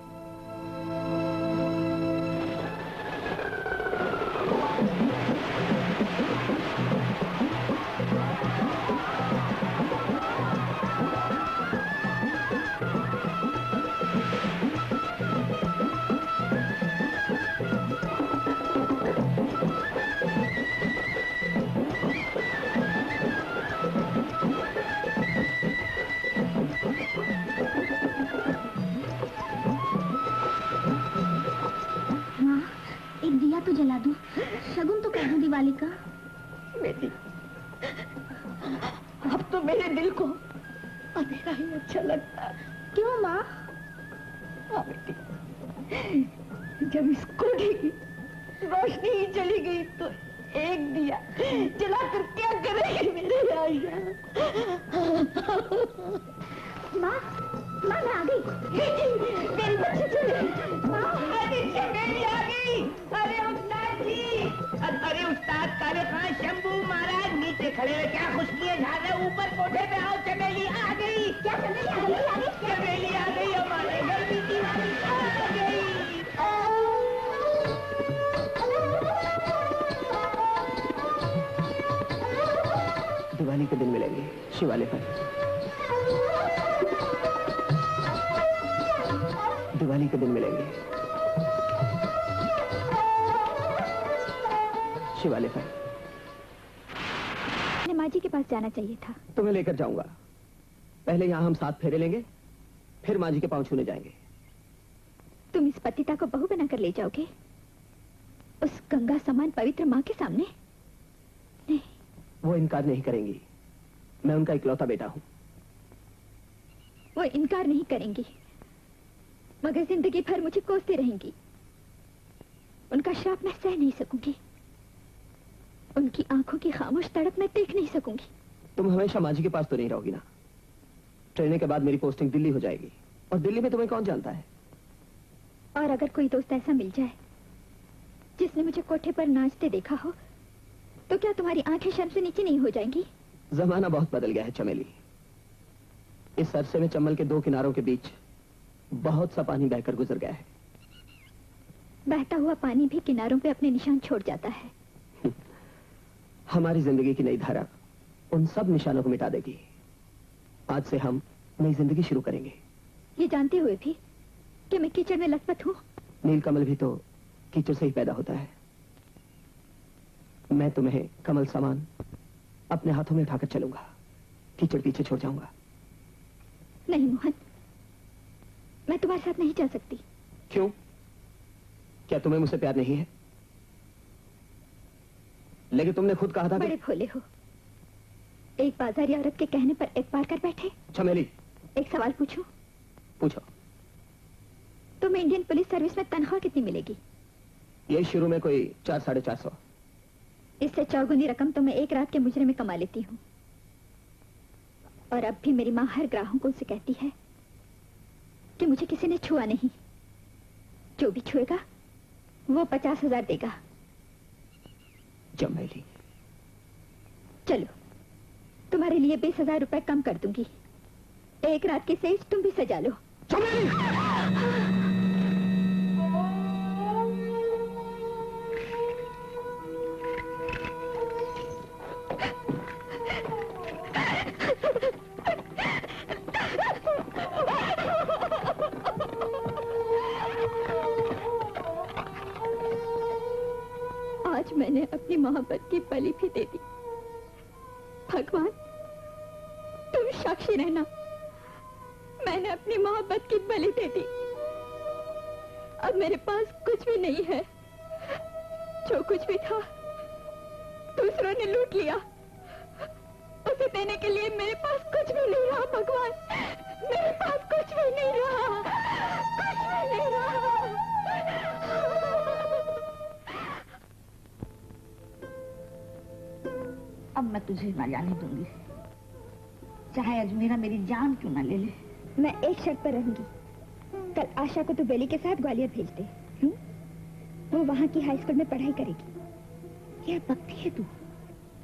जला दूं, शगुन तो कर दूं दिवाली का। बेटी, अब तो मेरे दिल को अंधेरा ही अच्छा लगता है। क्यों माँ? हाँ बेटी, जब इस कोठी की रोशनी ही चली गई तो एक दिया जलाकर क्या करेगी मेरे आया? माँ, माँ मैं आ गई। मेरी बच्ची चले। माँ, चमेली आ गई। अरे उस्ताद जी, अरे उस्ताद काले खान शंभू महाराज नीचे खड़े हैं, क्या खुशबुएं झाड़ रहे, ऊपर कोठे पे आओ। चमेली आ गई। क्या चमेली आ गई? चमेली आ गई, हमारे घर की दिवाली आ गई। दिवाली के दिन मिलेंगे शिवालय पर। दिवाली के दिन मिलेंगे शिवालय पर। माँ जी के पास जाना चाहिए था। तुम्हें लेकर जाऊंगा। पहले यहाँ हम 7 फेरे लेंगे, फिर माँ जी के पांव छूने जाएंगे। तुम इस पतिता को बहू बनाकर ले जाओगे उस गंगा समान पवित्र माँ के सामने? नहीं, वो इनकार नहीं करेंगी। मैं उनका इकलौता बेटा हूँ। वो इनकार नहीं करेंगी, मगर जिंदगी भर मुझे कोसती रहेंगी। उनका श्राप मैं सह नहीं सकूंगी। उनकी आंखों की खामोश तड़प मैं देख नहीं सकूंगी। तुम हमेशा माँ जी के पास तो नहीं रहोगी ना। ट्रेनिंग के बाद मेरी पोस्टिंग दिल्ली हो जाएगी, और दिल्ली में तुम्हें कौन जानता है। और अगर कोई दोस्त ऐसा मिल जाए जिसने मुझे कोठे पर नाचते देखा हो, तो क्या तुम्हारी आंखें शर्म से नीचे नहीं हो जाएंगी? जमाना बहुत बदल गया है चमेली। इस अरसे में चंबल के 2 किनारों के बीच बहुत सा पानी बहकर गुजर गया है। बहता हुआ पानी भी किनारों पे अपने निशान छोड़ जाता है। हमारी जिंदगी की नई धारा उन सब निशानों को मिटा देगी। आज से हम नई जिंदगी शुरू करेंगे। ये जानते हुए भी कि मैं कीचड़ में लथपथ हूँ। नीलकमल भी तो कीचड़ से ही पैदा होता है। मैं तुम्हें कमल समान अपने हाथों में उठाकर चलूंगा, कीचड़ पीछे छोड़ जाऊंगा। नहीं मोहन, मैं तुम्हारे साथ नहीं चल सकती। क्यों? क्या तुम्हें मुझसे प्यार नहीं है? लेकिन तुमने खुद कहा था। बड़े भोले हो। एक बाजारी औरत के कहने पर एतबार कर बैठे। चमेली, एक सवाल पूछूं? पूछो। तुम्हें इंडियन पुलिस सर्विस में तनख्वाह कितनी मिलेगी? ये शुरू में कोई 400-450। इससे 4 गुनी रकम तो मैं एक रात के मुजरे में कमा लेती हूँ। और अब भी मेरी माँ हर ग्राहकों से कहती है कि मुझे किसी ने छुआ नहीं। जो भी छुएगा वो 50,000 देगा। चमेली, चलो, तुम्हारे लिए 20,000 रुपए कम कर दूंगी। एक रात की सेज तुम भी सजा लो। आज मैंने अपनी मोहब्बत की बलि भी दे दी। भगवान, तुम साक्षी रहना, मैंने अपनी मोहब्बत की बलि दे दी। अब मेरे पास कुछ भी नहीं है। जो कुछ भी था दूसरों ने लूट लिया। उसे देने के लिए मेरे पास कुछ भी नहीं रहा। भगवान, मेरे पास कुछ भी नहीं रहा, कुछ भी नहीं रहा। अब मैं तुझे ना जाने दूंगी, चाहे अजमेरा मेरी जान क्यों ना ले ले। मैं एक शर्त पर रहूंगी। कल आशा को तो बेली के साथ ग्वालियर भेज दे। वो वहाँ की हाई स्कूल में पढ़ाई करेगी। क्या पक्की है तू?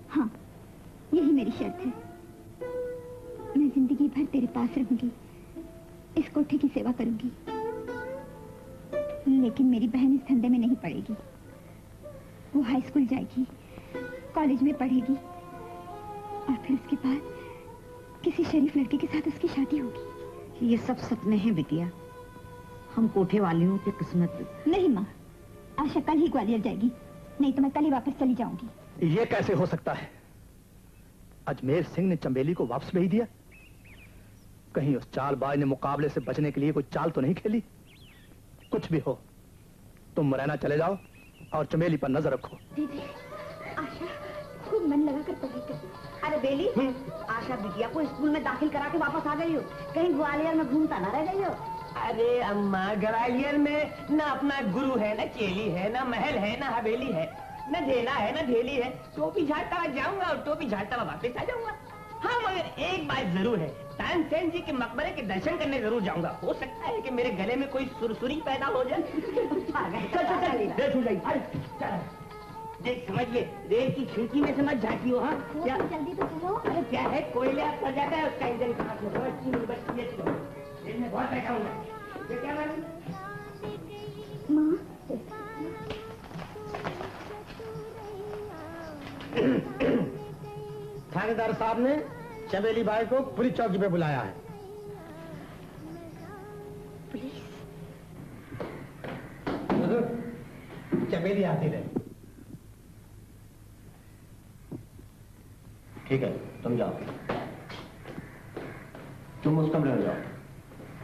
हाँ, यही मेरी शर्त है। मैं जिंदगी भर तेरे पास रहूंगी, इस कोठे की सेवा करूंगी, लेकिन मेरी बहन इस धंधे में नहीं पड़ेगी। वो हाई स्कूल जाएगी, कॉलेज में पढ़ेगी और फिर उसके बाद किसी शरीफ लड़के के साथ उसकी शादी होगी। ये सब सपने हैं बिटिया, हम कोठे वालियों की किस्मत। नहीं माँ, आशा कल ही ग्वालियर जाएगी, नहीं तो मैं कल ही वापस चली जाऊंगी। ये कैसे हो सकता है? अजमेर सिंह ने चंबेली को वापस भेज दिया? कहीं उस चालबाज ने मुकाबले से बचने के लिए कोई चाल तो नहीं खेली? कुछ भी हो, तुम मुरैना चले जाओ और चमेली पर नजर रखो। दीदी, आशा खूब मन लगाकर पढ़ाई कर। अरे बेली, आशा बिटिया को स्कूल में दाखिल करा के वापस आ गई हो, कहीं ग्वालियर में घूमता ना रह गई हो। अरे अम्मा, ग्वालियर में ना अपना गुरु है, ना चेली है, ना महल है, ना हवेली है, न ढेला है, न ढेली है। टोपी झाड़ता हुआ जाऊंगा और टोपी झाड़ता हुआ वापस आ जाऊंगा। हाँ, मगर एक बात जरूर है, तानसेन जी के मकबरे के दर्शन करने जरूर जाऊंगा। हो सकता है कि मेरे गले में कोई सुरसुरी पैदा हो जाए। देख, समझिए, रेल की खिड़की में समझ जाती हो। हाँ, क्या जल्दी तो चलो। अरे क्या है, कोयले पड़ जाता है उसका इंजन का। में बहुत बैठा हूँ। ये क्या मालूम? माँ, थानेदार साहब ने चमेली बाई को पुलिस चौकी पे बुलाया है। पुलिस? चमेली आती रहे। ठीक है, तुम जाओ, तुम उस कमरे में जाओ,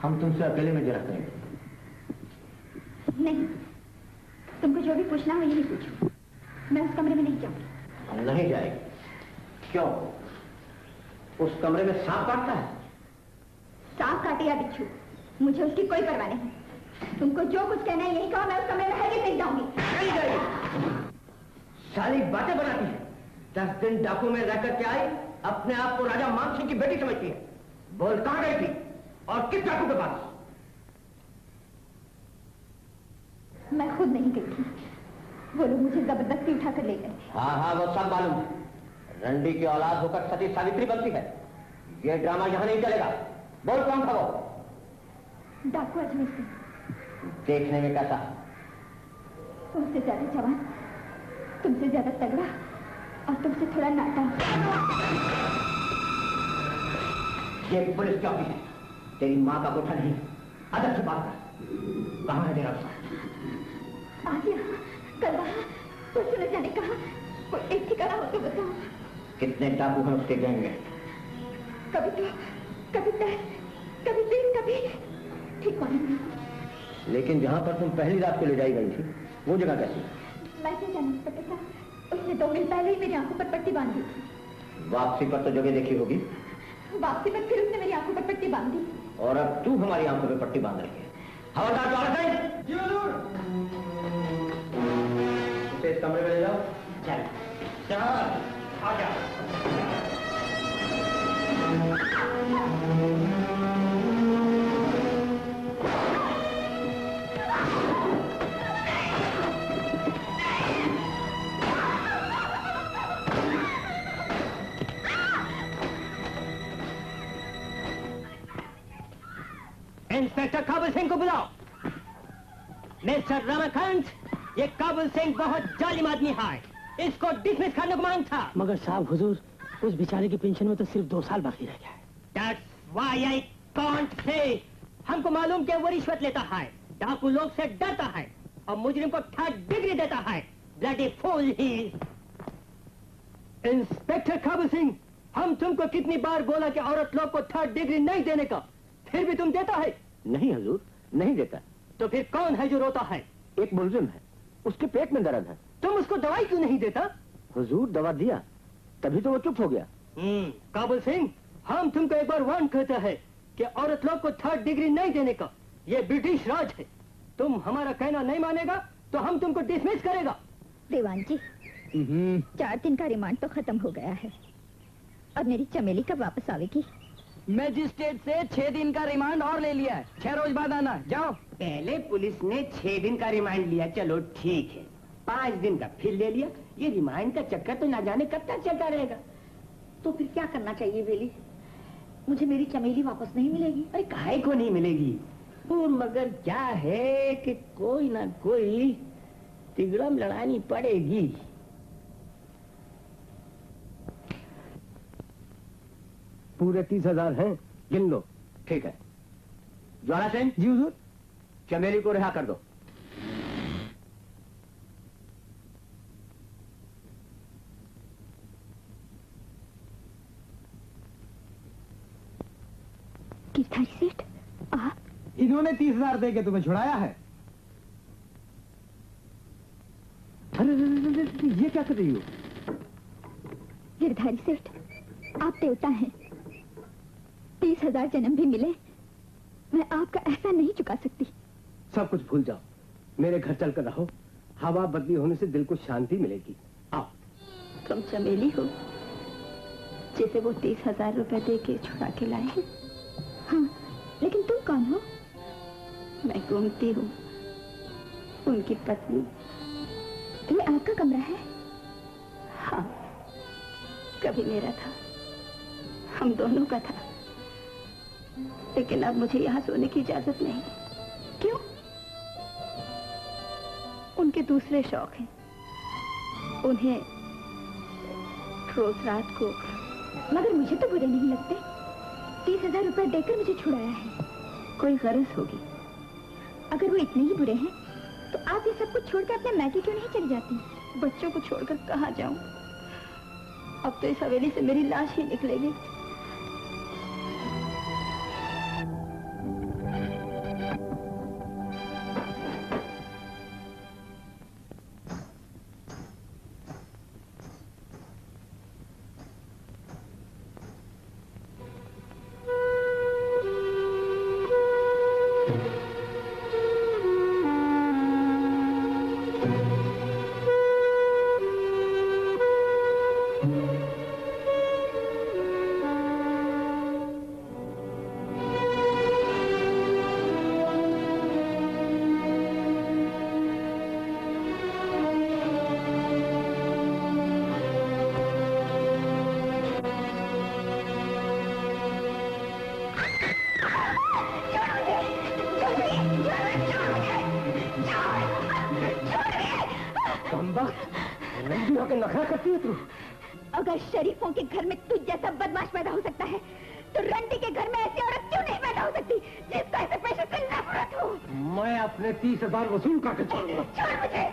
हम तुमसे अकेले में जरा करेंगे। नहीं, तुमको जो भी पूछना हो यही पूछो, मैं उस कमरे में नहीं जाऊंगी। हम नहीं जाएंगे। क्यों? उस कमरे में सांप काटता है? सांप काटे या बिच्छू, मुझे उसकी कोई परवाह नहीं। तुमको जो कुछ कहना है यही कहो, मैं उस कमरे में हरगिज़ नहीं जाऊंगी। नहीं जाएगी। सारी बातें बनाती है। 10 दिन डाकू में रहकर के आई, अपने आप को राजा मान सिंह की बेटी समझती है। बोल, कहां गई थी और किस डाकू के पास? मैं खुद नहीं गई थी, वो लोग मुझे जबरदस्ती उठाकर ले गए। हाँ हाँ, वो सब मालूम है। रंडी की औलाद होकर सती सावित्री बनती है। ये ड्रामा यहां नहीं चलेगा। बोल, कौन था वो? डाकू अजमेर सिंह। देखने में कैसा? तुमसे ज्यादा जवान, तुमसे ज्यादा तगड़ा और तुमसे थोड़ा नाटा। ये पुलिस चौकी है, तेरी माँ का कोठा नहीं। अदब से बात कर। कहाँ है तेरा उसका? आ गया, कल वहाँ कुछ न जाने कहा, कोई एक ठिकाना हो तो बताओ। कितने डाकू हैं उसके गैंग में? कभी तो, कभी 10, कभी 3, कभी ठीक मालूम नहीं। लेकिन जहाँ पर तुम पहली रात को ले जाई गई थी, वो जगह कैसी? मैं क्या जानना पता था, उसने 2 दिन पहले ही मेरी आंखों पर पट्टी बांध दी थी। वापसी पर तो जगह देखी होगी। वापसी पर फिर उसने मेरी आंखों पर पट्टी बांध दी। और अब तू हमारी आंखों पे पट्टी बांध रही है। हवलदार द्वारा से इसे इस कमरे में ले जाओ। चल आ जा। इंस्पेक्टर काबुल सिंह को बुलाओ। मिस्टर रमाकांत, ये काबुल सिंह बहुत जालिम आदमी है, इसको डिसमिस करने को मांग था। मगर साहब हुजूर, उस बेचारे की पेंशन में तो सिर्फ 2 साल बाकी रह गया है। That's why I can't say। हमको मालूम कि वो रिश्वत लेता है, डाकू लोग से डरता है और मुजरिम को 3rd डिग्री देता है। Bloody fool he is। Inspector Kabul Singh, हम तुमको कितनी बार बोला कि औरत लोग को 3rd डिग्री नहीं देने का, फिर भी तुम देता है? नहीं हुजूर, नहीं देता। तो फिर कौन है जो रोता है? एक मुलजिम है, उसके पेट में दर्द है। तुम उसको दवाई क्यों नहीं देता? हुजूर, दवा दिया तभी तो वो चुप हो गया। काबुल सिंह, हम तुमको एक बार वार्न करते हैं कि औरत लोग को 3rd डिग्री नहीं देने का। ये ब्रिटिश राज है, तुम हमारा कहना नहीं मानेगा तो हम तुमको डिसमिस करेगा। देवान जी, 4 दिन का रिमांड तो खत्म हो गया है। अब मेरी चमेली कब वापस आवेगी? मैजिस्ट्रेट से 6 दिन का रिमांड और ले लिया है। 6 रोज बाद आना, जाओ। पहले पुलिस ने 6 दिन का रिमांड लिया, चलो ठीक है। 5 दिन का फिर ले लिया। ये रिमांड का चक्कर तो ना जाने कब तक चलता रहेगा। तो फिर क्या करना चाहिए बेली? मुझे मेरी चमेली वापस नहीं मिलेगी? अरे काहे को नहीं मिलेगी? वो मगर क्या है कि कोई ना कोई तिगड़म लड़ानी पड़ेगी। पूरे 30,000 हैं, गिन लो। ठीक है। ज्वाला सेन जी हुजूर। चमेली को रिहा कर दो। गिरधारी सेठ, आप? इन्होंने 30,000 दे के तुम्हें छुड़ाया है। अरे ये क्या कर रही हो? गिरधारी सेठ, आप देवता हैं। 30,000 जन्म भी मिले, मैं आपका एहसान नहीं चुका सकती। सब कुछ भूल जाओ, मेरे घर चलकर रहो। हवा बदली होने से दिल को शांति मिलेगी। आओ। तुम चमेली हो जिसे वो 30,000 रुपए दे के छुड़ा के लाए हैं? हाँ, लेकिन तुम कौन हो? मैं गोमती हूँ, उनकी पत्नी। ये आपका कमरा है? हाँ, कभी मेरा था, हम दोनों का था, लेकिन अब मुझे यहाँ सोने की इजाजत नहीं। क्यों? उनके दूसरे शौक हैं, उन्हें रोज रात को। मगर मुझे तो बुरे नहीं लगते। 30,000 रुपए देकर मुझे छुड़ाया है, कोई गरज होगी। अगर वो इतने ही बुरे हैं तो आप ये सब कुछ छोड़कर अपने मैके क्यों नहीं चली जाती? बच्चों को छोड़कर कहाँ जाऊं? अब तो इस हवेली से मेरी लाश ही निकलेगी। नखरा करती है तू। अगर शरीफों के घर में तुझ जैसा बदमाश पैदा हो सकता है तो रंडी के घर में ऐसी औरत क्यों नहीं पैदा हो सकती जिसका ऐसे पेशे से नफरत हो? मैं अपने 30,000 वसूल करके छोड़ूंगा। छोड़ मुझे,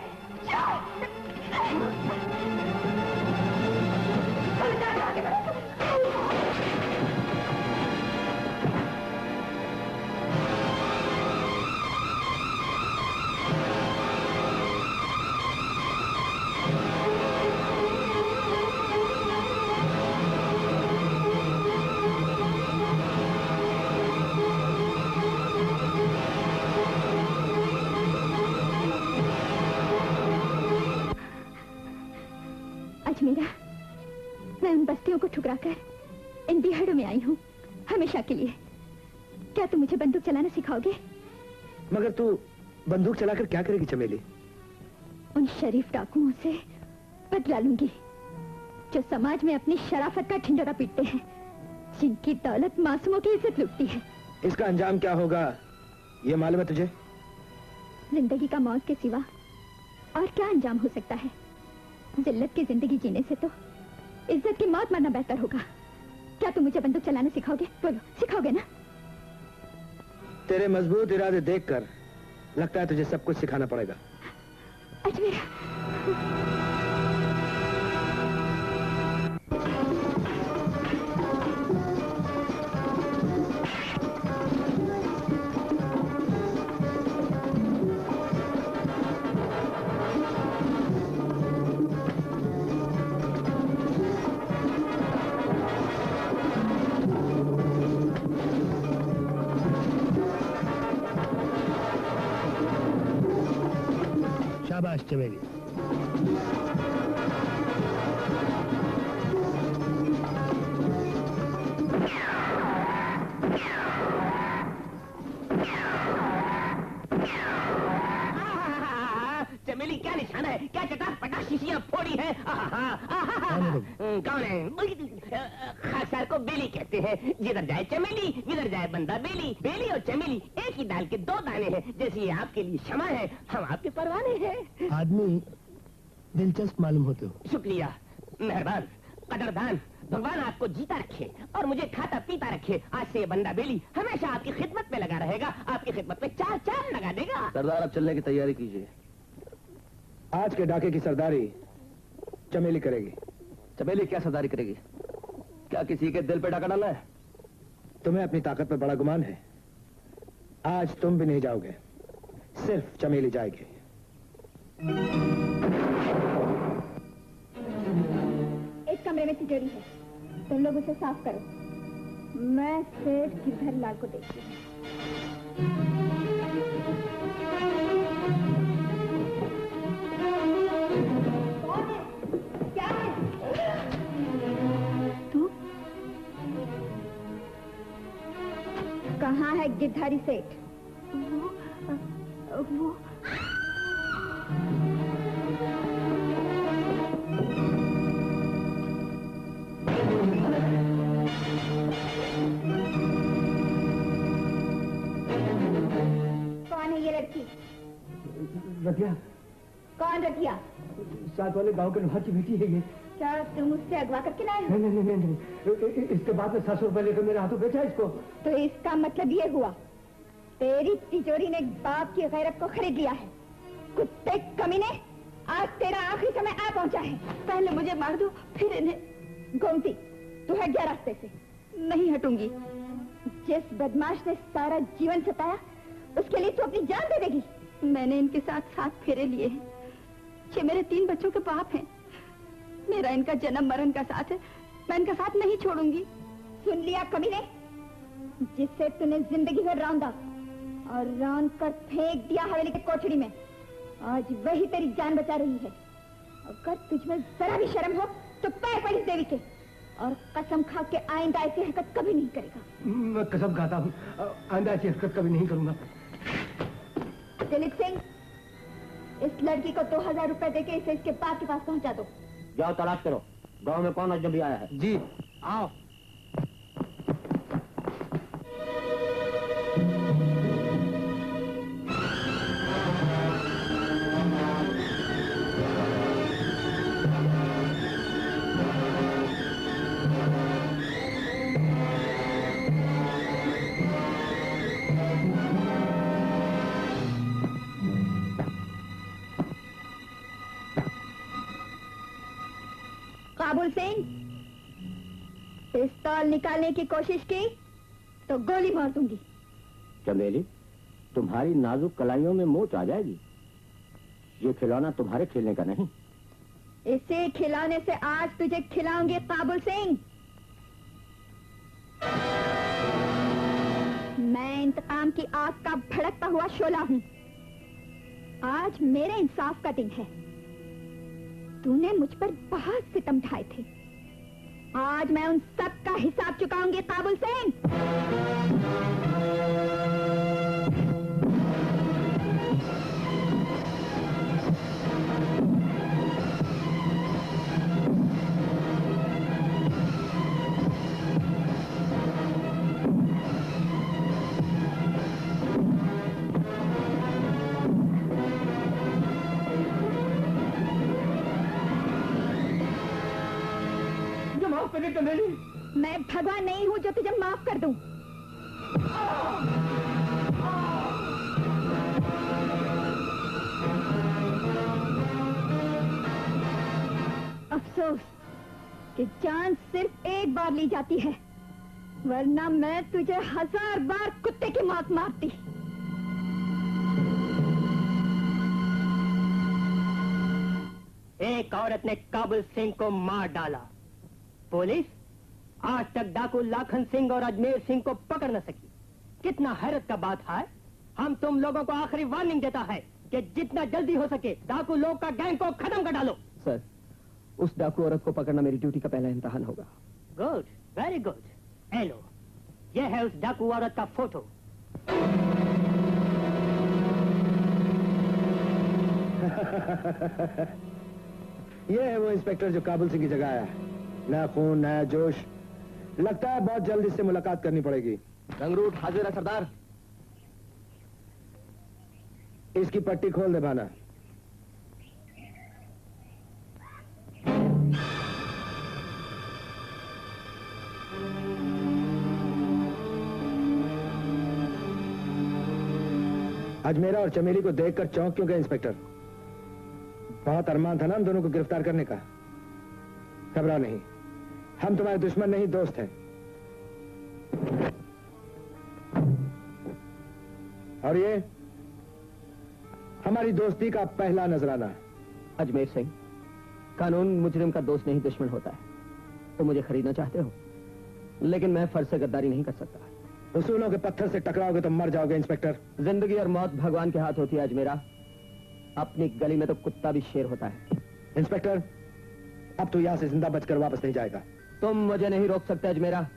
अजमेरा, मैं उन बस्तियों को ठुकराकर इन बिहाड़ों में आई हूँ हमेशा के लिए। क्या तुम मुझे बंदूक चलाना सिखाओगे? मगर तू बंदूक चलाकर क्या करेगी चमेली? उन शरीफ डाकुओं से बदला लूंगी जो समाज में अपनी शराफत का ढिंढोरा पीटते हैं, जिनकी दौलत मासूमों की इज्जत लुटती है। इसका अंजाम क्या होगा ये मालूम है तुझे? जिंदगी का मौत के सिवा और क्या अंजाम हो सकता है? जिल्लत की जिंदगी जीने से तो इज्जत की मौत मरना बेहतर होगा। क्या तुम मुझे बंदूक चलाना सिखाओगे? बोलो, सिखाओगे ना? तेरे मजबूत इरादे देखकर लगता है तुझे सब कुछ सिखाना पड़ेगा। अजमेरा, शाबाश चमेली। है? क्या चटा-पटा शीशियां फोड़ी है? कौन है? खासदार को बेली कहते हैं। जिधर जाए चमेली, जिधर जाए बंदा बेली। बेली और चमेली एक ही दाल के दो दाने हैं। जैसे ये आपके लिए क्षमा है, हम आपके परवाने हैं। आदमी दिलचस्प मालूम होते हो। शुक्रिया, मेहरबान, कदरदान। भगवान आपको जीता रखे और मुझे खाता पीता रखे। आज से ये बंदा बेली हमेशा आपकी खिदमत में लगा रहेगा, आपकी खिदमत में चार चांद लगा देगा। सरदार, अब चलने की तैयारी कीजिए। आज के डाके की सरदारी चमेली करेगी। चमेली क्या सरदारी करेगी? क्या किसी के दिल पे डाका डाला है? तुम्हें अपनी ताकत पर बड़ा गुमान है। आज तुम भी नहीं जाओगे, सिर्फ चमेली जाएगी। इस कमरे में तिजोरी है, तुम लोग उसे साफ करो। मैं सेठ गिरधर लाल को देखती हूँ। कौन है? क्या है? तू? कहाँ है गिरधारी सेठ? वो कौन है ये लड़की? रतिया। कौन रतिया? साथ वाले गांव के लोहार की बेटी है ये। क्या तुम उससे अगवा करके लाए हो? नहीं। इसके बाद में 700 रुपए लेकर मेरे हाथों बेचा इसको। तो इसका मतलब ये हुआ तेरी तिजोरी ने बाप की गैरत को खरीद लिया है। कुत्ते कमीने, आज तेरा आखिरी समय आ पहुंचा है। पहले मुझे मार दो, फिर इन्हें। गोमती, तू हट जा रास्ते से। नहीं हटूंगी। जिस बदमाश ने सारा जीवन सताया, उसके लिए तू अपनी जान दे देगी? मैंने इनके साथ 7 फेरे लिए हैं। ये मेरे 3 बच्चों के बाप हैं। मेरा इनका जन्म मरण का साथ है, मैं इनका साथ नहीं छोड़ूंगी। सुन लिया कमीने? जिससे तूने जिंदगी भर रौंदा और रौंद कर फेंक दिया हवेली के कोठड़ी में, आज वही तेरी जान बचा रही है। अगर तुझमें जरा भी शर्म हो तो पैर पड़ इस देवी के, और कसम खा के आइंदा ऐसी हरकत कभी नहीं करेगा। मैं कसम खाता हूँ, आइंदा ऐसी हरकत कभी नहीं करूंगा। दिलीप सिंह, इस लड़की को 2000 रुपए देके इसे इसके बाप के पास पहुंचा दो। जाओ तलाश करो, गांव में कौन अजनबी आया है। जी। आओ। काबुल सिंह, पिस्तौल निकालने की कोशिश की तो गोली मार दूंगी। चमेली, तुम्हारी नाजुक कलाइयों में मोच आ जाएगी। ये खिलौना तुम्हारे खेलने का नहीं। इसे खिलाने से आज तुझे खिलाऊंगी काबुल सिंह। मैं इंतकाम की आग का भड़कता हुआ शोला हूँ। आज मेरे इंसाफ का दिन है। तूने मुझ पर बहुत सितम ढाए थे, आज मैं उन सब का हिसाब चुकाऊंगी काबुल सिंह। मैं भगवान नहीं हूं जो तुझे माफ कर दूं। अफसोस कि जान सिर्फ एक बार ली जाती है, वरना मैं तुझे 1000 बार कुत्ते की मौत मारती। एक औरत ने काबुल सिंह को मार डाला। पुलिस आज तक डाकू लाखन सिंह और अजमेर सिंह को पकड़ न सकी। कितना हैरत का बात है। हम तुम लोगों को आखिरी वार्निंग देता है कि जितना जल्दी हो सके डाकू लोग का गैंग को खत्म कर डालो। सर, उस डाकू औरत को पकड़ना मेरी ड्यूटी का पहला इम्तिहान होगा। Good, very good. हेलो, यह है उस डाकू औरत का फोटो। ये है वो इंस्पेक्टर जो काबुल सिंह की जगह आया है। नया खून, नया जोश। लगता है बहुत जल्द इससे मुलाकात करनी पड़ेगी। रंगरूट हाजिर है सरदार। इसकी पट्टी खोल दे भाना। अजमेरा और चमेली को देखकर चौंक क्यों गए इंस्पेक्टर? बहुत अरमान था ना हम दोनों को गिरफ्तार करने का। घबराओ नहीं, हम तुम्हारे दुश्मन नहीं, दोस्त हैं। और ये हमारी दोस्ती का पहला नजराना। अजमेर सिंह, कानून मुजरिम का दोस्त नहीं दुश्मन होता है। तो मुझे खरीदना चाहते हो, लेकिन मैं फर्ज से गद्दारी नहीं कर सकता। उसूलों के पत्थर से टकराओगे तो मर जाओगे इंस्पेक्टर। जिंदगी और मौत भगवान के हाथ होती है अजमेरा। अपनी गली में तो कुत्ता भी शेर होता है। इंस्पेक्टर, अब तो यहां से जिंदा बचकर वापस नहीं जाएगा। तुम मुझे नहीं रोक सकते अजमेरा।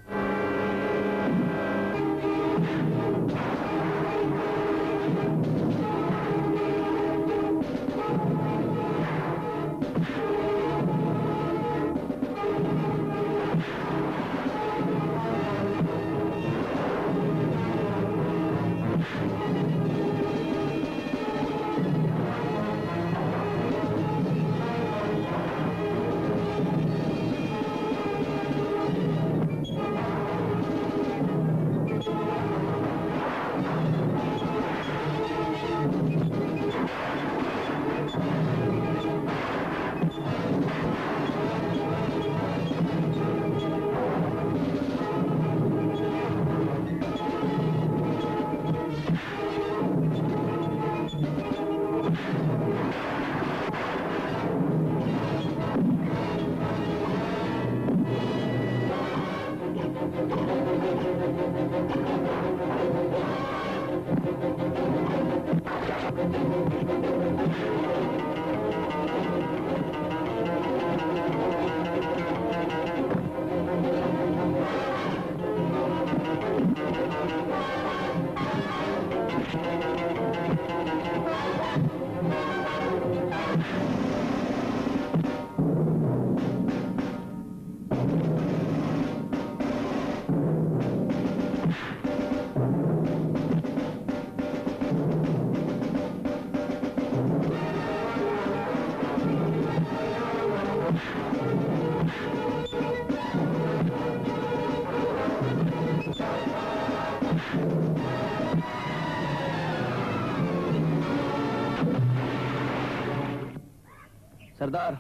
सरदार,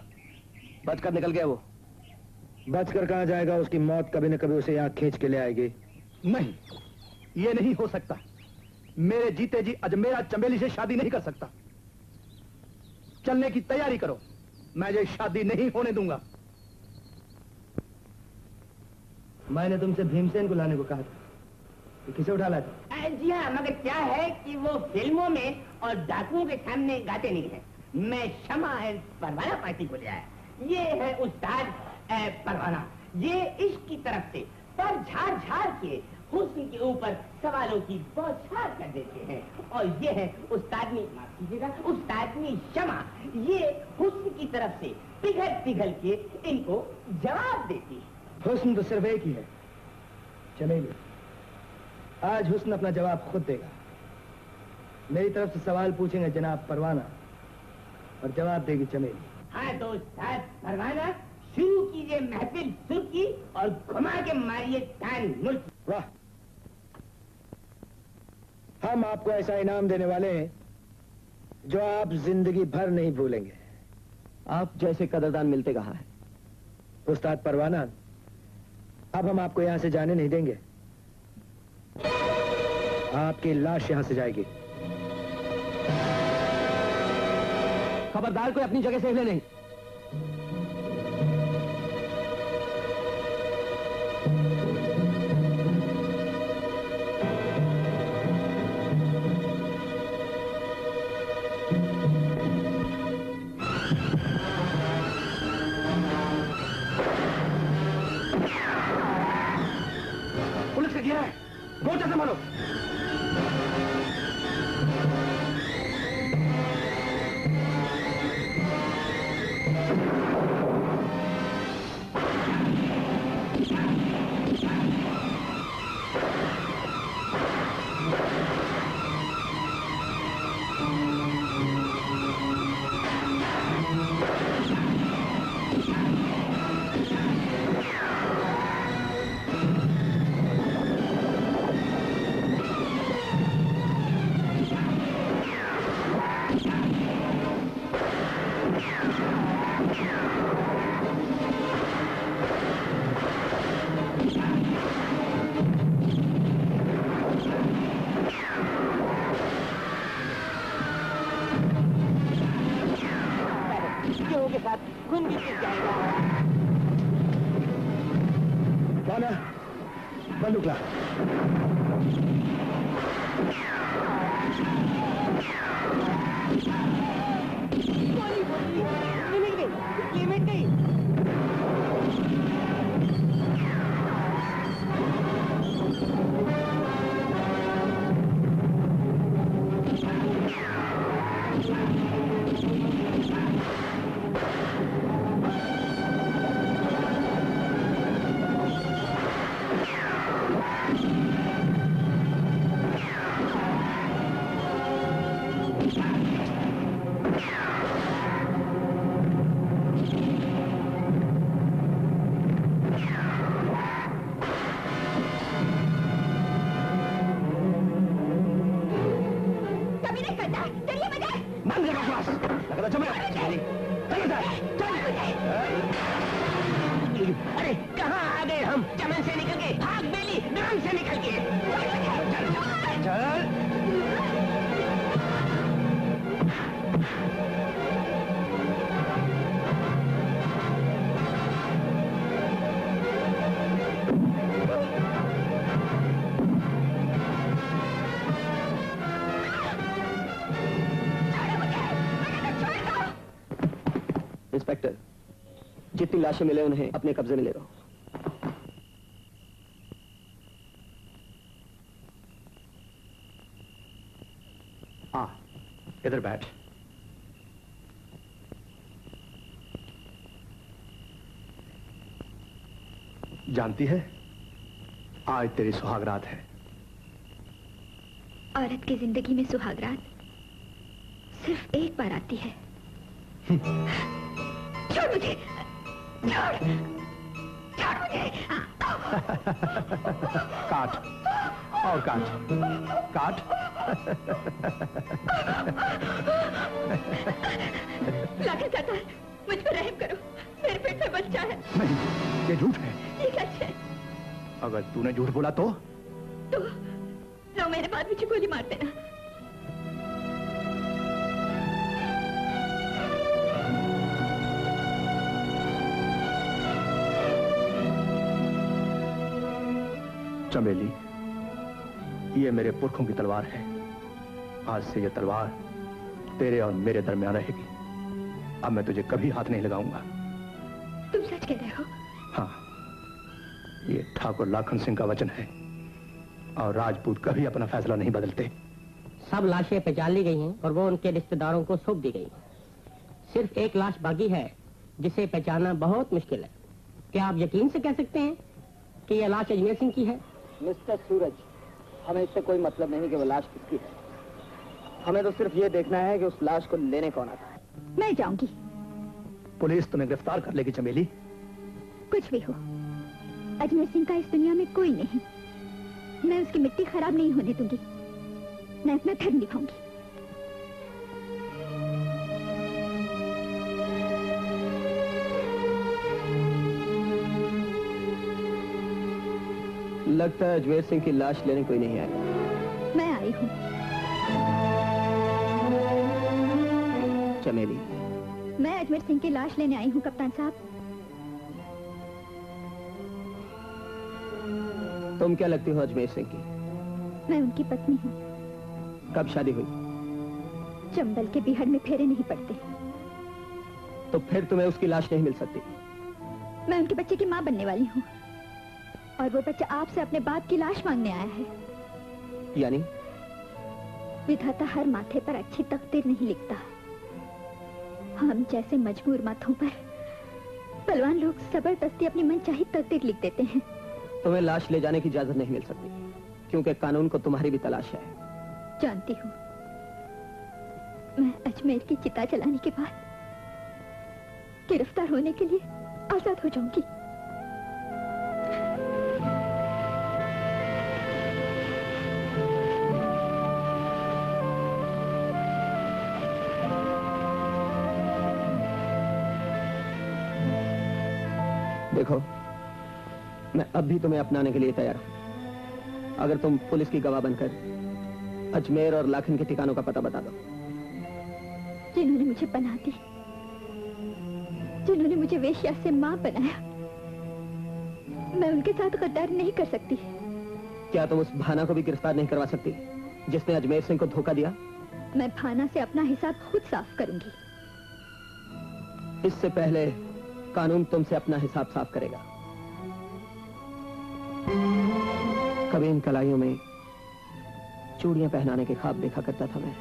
बचकर निकल गया वो। बचकर कहां जाएगा? उसकी मौत कभी न कभी उसे यहां खींच के ले आएगी। नहीं, ये नहीं हो सकता। मेरे जीते जी अजमेरा चमेली से शादी नहीं कर सकता। चलने की तैयारी करो, मैं ये शादी नहीं होने दूंगा। मैंने तुमसे भीमसेन को लाने को कहा था, तो किसे उठा लाया था? जी हाँ, मगर क्या है कि वो फिल्मों में और डाकुओं के सामने गाते नहीं है। मैं शमा है परवाना पार्टी को ले आया। ये है उस्ताद परवाना। ये इश्क की तरफ से पर झाड़ झाड़ के हुस्न के ऊपर सवालों की बौछार कर देते हैं। और ये है उस्तादनी, माफ कीजिएगा, उस्तादनी शमा। ये हुस्न की तरफ से पिघल पिघल के इनको जवाब देती है। हुस्न तो सिर्फ एक ही है, चमेली। आज हुस्न अपना जवाब खुद देगा। मेरी तरफ से सवाल पूछेंगे जनाब परवाना, और जवाब देगी चमेली। हाँ तो उस्ताद परवाना, शुरू कीजिए महफिल सुर की और घुमा के मारिए तान मुल्क। वाह, हम आपको ऐसा इनाम देने वाले हैं जो आप जिंदगी भर नहीं भूलेंगे। आप जैसे कदरदान मिलते कहाँ है? उस्ताद परवाना, अब हम आपको यहां से जाने नहीं देंगे। आपकी लाश यहां से जाएगी। खबरदार, कोई अपनी जगह से हिले नहीं। पुलिस का घेरा है, मोर्चा संभालो। साथ खून भी सूख जाएगा। बाना, बंदूक ला। लिमिट गई। अरे कहाँ आ गए हम? चमन से निकल के भाग बेली, ग्राम से निकल के चल। इंस्पेक्टर, जितनी लाशें मिले उन्हें अपने कब्जे में ले लो। आ, इधर बैठ। जानती है, आज तेरी सुहागरात है। औरत की जिंदगी में सुहागरात सिर्फ एक बार आती है। छोड़ मुझे, छोड़ मुझे। काट और काट, काट। लाखन सरदार, मुझ पर रहम करो, मेरे पेट में बच्चा है। नहीं, ये झूठ है। ये सच है। अगर तूने झूठ बोला तो 9 महीने बाद मुझे गोली मार देना। चमेली, ये मेरे पुरखों की तलवार है। आज से ये तलवार तेरे और मेरे दरमियान रहेगी। अब मैं तुझे कभी हाथ नहीं लगाऊंगा। तुम सच कह रहे हो? हाँ, ये ठाकुर लाखन सिंह का वचन है और राजपूत कभी अपना फैसला नहीं बदलते। सब लाशें पहचान ली गई हैं और वो उनके रिश्तेदारों को सौंप दी गई। सिर्फ एक लाश बाकी है जिसे पहचानना बहुत मुश्किल है। क्या आप यकीन से कह सकते हैं कि यह लाश अजमेर सिंह की है? मिस्टर सूरज, हमें इससे कोई मतलब नहीं कि वो लाश किसकी है। हमें तो सिर्फ ये देखना है कि उस लाश को लेने कौन आता है। मैं जाऊंगी। पुलिस तुम्हें गिरफ्तार कर लेगी चमेली। कुछ भी हो, अजमेर सिंह का इस दुनिया में कोई नहीं। मैं उसकी मिट्टी खराब नहीं होने दूंगी। मैं अपना धर्म निभाऊंगी। लगता है अजमेर सिंह की लाश लेने कोई नहीं आया। मैं आई हूँ। चमेली, मैं अजमेर सिंह की लाश लेने आई हूँ कप्तान साहब। तुम क्या लगती हो अजमेर सिंह की? मैं उनकी पत्नी हूँ। कब शादी हुई? चंबल के बिहड़ में फेरे नहीं पड़ते। तो फिर तुम्हें उसकी लाश नहीं मिल सकती। मैं उनके बच्चे की माँ बनने वाली हूँ और वो बच्चा आपसे अपने बाप की लाश मांगने आया है। यानी? विधाता हर माथे पर अच्छी तकदीर नहीं लिखता। हम जैसे मजबूर माथों पर बलवान लोग जबरदस्ती अपनी मनचाही तकदीर लिख देते हैं। तुम्हें लाश ले जाने की इजाजत नहीं मिल सकती क्योंकि कानून को तुम्हारी भी तलाश है। जानती हूँ, मैं अजमेर की चिता जलाने के बाद गिरफ्तार होने के लिए आजाद हो जाऊंगी। देखो, मैं अब भी तुम्हें अपनाने के लिए तैयार हूं अगर तुम पुलिस की गवाह बनकर अजमेर और लाखन के ठिकानों का पता बता दो। जिन्होंने मुझे पनाह दी, जिन्होंने मुझे वेश्या से मां बनाया, मैं उनके साथ गद्दारी नहीं कर सकती। क्या तुम उस भाना को भी गिरफ्तार नहीं करवा सकती जिसने अजमेर सिंह को धोखा दिया? मैं भाना से अपना हिसाब खुद साफ करूंगी। इससे पहले कानून तुमसे अपना हिसाब साफ करेगा। कभी इन कलाइयों में चूड़ियां पहनाने के ख्वाब देखा करता था मैं।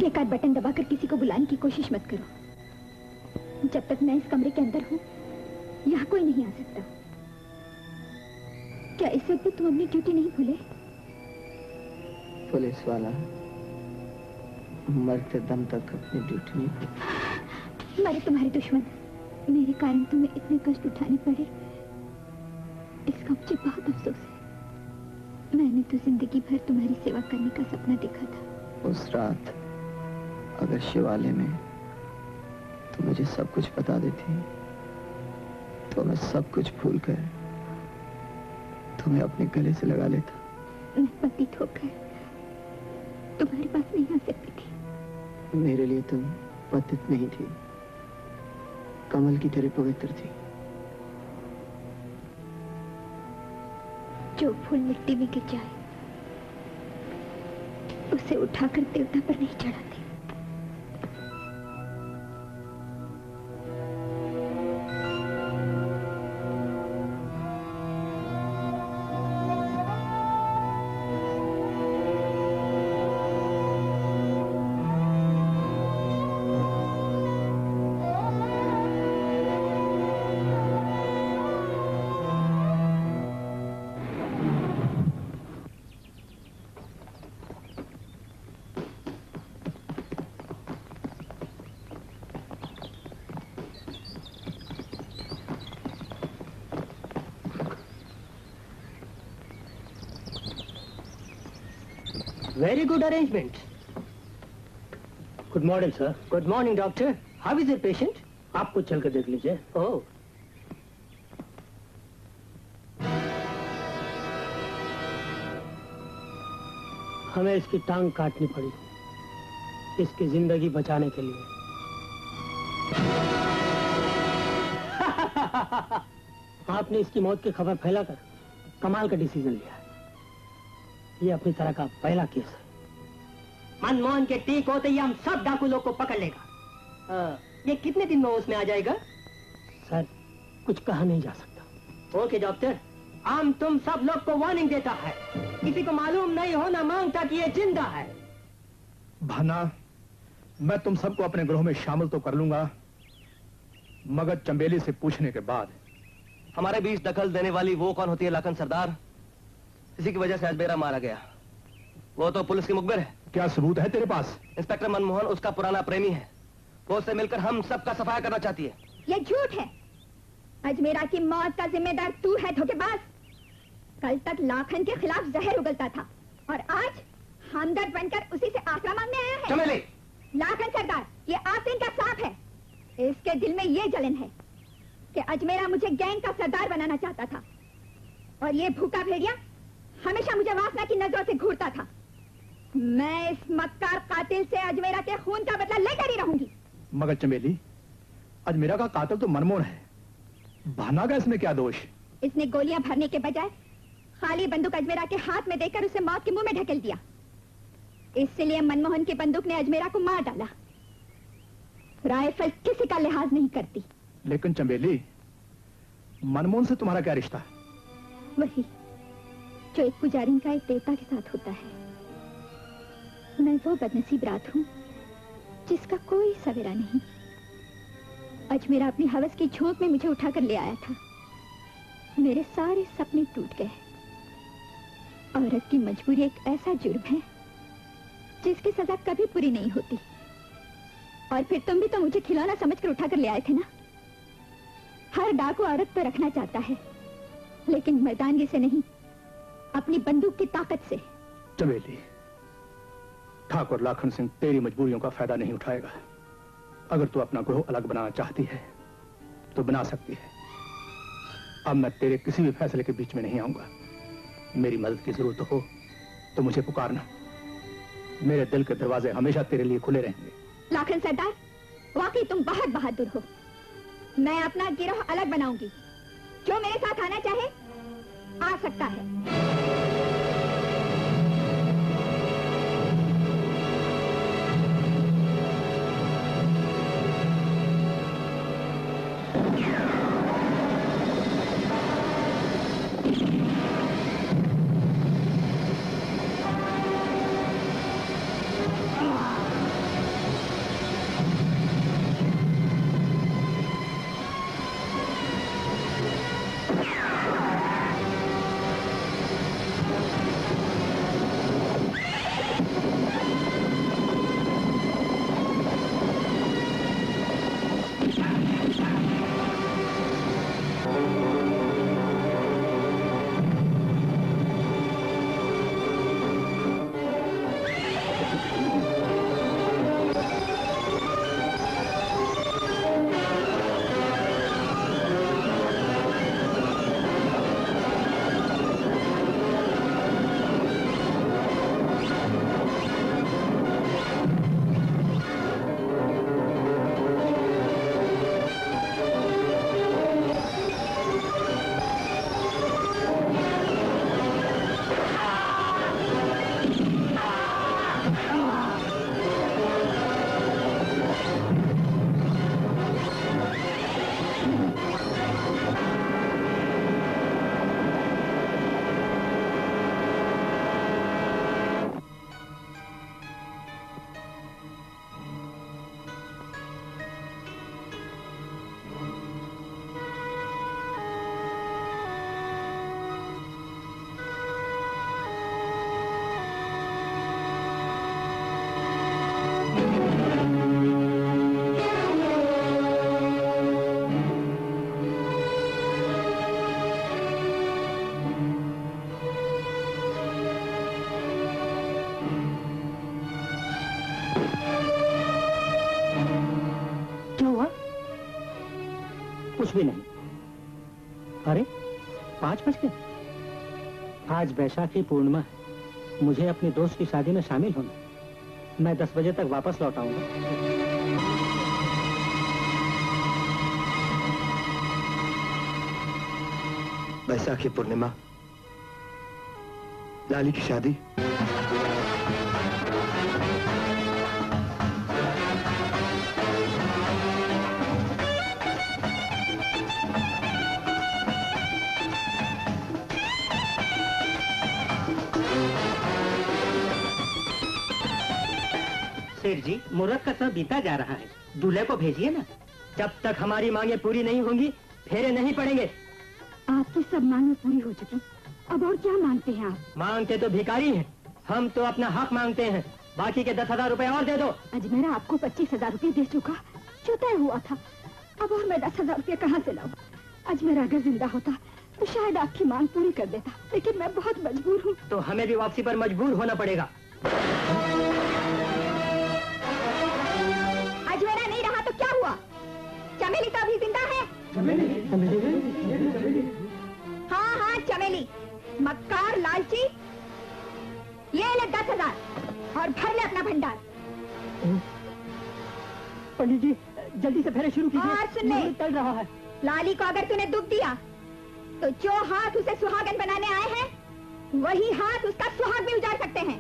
बेकार बटन दबाकर किसी को बुलाने की कोशिश मत करो। जब तक मैं इस कमरे के अंदर हूं, यहाँ कोई नहीं आ सकता। क्या इस वक्त भी तुम अपनी ड्यूटी नहीं भूले? पुलिस वाला मरते दम तक अपनी ड्यूटी नहीं भूले। मरे तुम्हारे दुश्मन, मेरे कारण तुम्हें इतने कष्ट उठाने पड़े, इसका मुझे बहुत अफसोस है। मैंने तो जिंदगी भर तुम्हारी सेवा करने का सपना देखा था। उस रात अगर शिवालय में तो मुझे सब कुछ बता देती, तो मैं सब कुछ भूल कर तुम्हें अपने गले से लगा लेता। मैं पतित होकर तुम्हारे पास नहीं आ सकती थी। मेरे लिए तुम पतित नहीं थी, कमल की तरह पवित्र थी। जो फूल मिट्टी में गिर जाए उसे उठाकर देवता पर नहीं चढ़ाते। Very good arrangement. Good morning sir. Good morning, doctor. How is your patient? आप कुछ चल कर देख लीजिए। Oh, हमें इसकी टांग काटनी पड़ी इसकी जिंदगी बचाने के लिए। आपने इसकी मौत की खबर फैलाकर कमाल का डिसीजन लिया है। ये अपनी तरह का पहला केस है। मनमोहन के ठीक होते ही हम सब डाकू लोग को पकड़ लेगा। ये कितने दिन में उसमें आ जाएगा? सर कुछ कहा नहीं जा सकता। ओके डॉक्टर, हम तुम सब लोग को वार्निंग देता है, किसी को मालूम नहीं होना मांगता कि ये जिंदा है। भाना, मैं तुम सबको अपने ग्रोह में शामिल तो कर लूंगा, मगर चंबेली से पूछने के बाद। हमारे बीच दखल देने वाली वो कौन होती है लाखन सरदार? इसी की वजह से अजमेरा मारा गया। वो तो पुलिस की मुखबिर है। क्या सबूत है तेरे पास? इंस्पेक्टर मनमोहन उसका पुराना प्रेमी है। वो उससे मिलकर हम सबका सफाया करना चाहती है। ये झूठ है। अजमेरा की मौत का जिम्मेदार तू है धोखेबाज। कल तक लाखन के खिलाफ जहर उगलता था और आज हमदर्द बनकर उसी से आसरा मांगने आया है। चमेली! लाखन सरदार, ये आसिन का सांप है। इसके दिल में ये जलन है कि अजमेरा मुझे गैंग का सरदार बनाना चाहता था और ये भूखा भेड़िया हमेशा मुझे वासना की नजरों से घूरता था। मैं इस मक्कार कातिल से अजमेरा के खून का बदला लेकर ही रहूंगी। मगर चमेली, अजमेरा का कातिल तो मनमोहन है। भाना का इसमें क्या दोष? इसने गोलियां भरने के बजाय खाली बंदूक अजमेरा के हाथ में देकर उसे मौत के मुंह में ढकेल दिया। इसलिए मनमोहन की बंदूक ने अजमेरा को मार डाला। राइफल किसी का लिहाज नहीं करती। लेकिन चंबेली, मनमोहन से तुम्हारा क्या रिश्ता है? वही जो एक पुजारी का एक देवता के साथ होता है। मैं वो बदनसीब रात हूँ जिसका कोई सवेरा नहीं। अजमेरा अपनी हवस की झोंक में मुझे उठाकर ले आया था। मेरे सारे सपने टूट गए। औरत की मजबूरी एक ऐसा जुर्म है जिसकी सजा कभी पूरी नहीं होती। और फिर तुम भी तो मुझे खिलौना समझकर उठाकर ले आए थे ना। हर डाकू औरत पर रखना चाहता है, लेकिन मर्दानगी से नहीं, अपनी बंदूक की ताकत से। चमेली, ठाकुर लाखन सिंह तेरी मजबूरियों का फायदा नहीं उठाएगा। अगर तू अपना ग्रोह अलग बनाना चाहती है तो बना सकती है। अब मैं तेरे किसी भी फैसले के बीच में नहीं आऊंगा। मेरी मदद की जरूरत हो तो मुझे पुकारना। मेरे दिल के दरवाजे हमेशा तेरे लिए खुले रहेंगे। लाखन सरदार, वाकई तुम बहुत बहादुर हो। मैं अपना गिरोह अलग बनाऊंगी। जो मेरे साथ आना चाहे आ सकता है। कुछ भी नहीं। अरे 5 बज गए। आज बैसाखी पूर्णिमा है। मुझे अपने दोस्त की शादी में शामिल होना। मैं 10 बजे तक वापस लौट आऊंगा। बैसाखी पूर्णिमा, लाली की शादी। सेठ जी, मुहूर्त का समय बीता जा रहा है, दूल्हे को भेजिए ना। जब तक हमारी मांगे पूरी नहीं होंगी फेरे नहीं पड़ेंगे। आपकी सब मांगे पूरी हो चुकी, अब और क्या मांगते हैं आप? मांगते तो भिखारी हैं, हम तो अपना हक मांगते हैं। बाकी के 10,000 रुपए और दे दो। अजमेरा आपको 25,000 रुपए दे चुका, जो तय हुआ था। अब और मैं 10,000 रुपए कहाँ से लाऊं? अजमेरा अगर जिंदा होता तो शायद आपकी मांग पूरी कर देता, लेकिन मैं बहुत मजबूर हूँ। तो हमें भी वापसी पर मजबूर होना पड़ेगा। अजमेरा नहीं रहा तो क्या हुआ? चमेली तो अभी जिंदा है। हाँ हाँ चमेली, मक्कार लालची, ये ले 10,000 और भर ले अपना भंडार। पंडित जी जल्दी से फेरे शुरू कीजिए। और सुन ले, चल रहा है। लाली को अगर तूने दुख दिया तो जो हाथ उसे सुहागन बनाने आए हैं वही हाथ उसका सुहाग भी उजाड़ सकते हैं।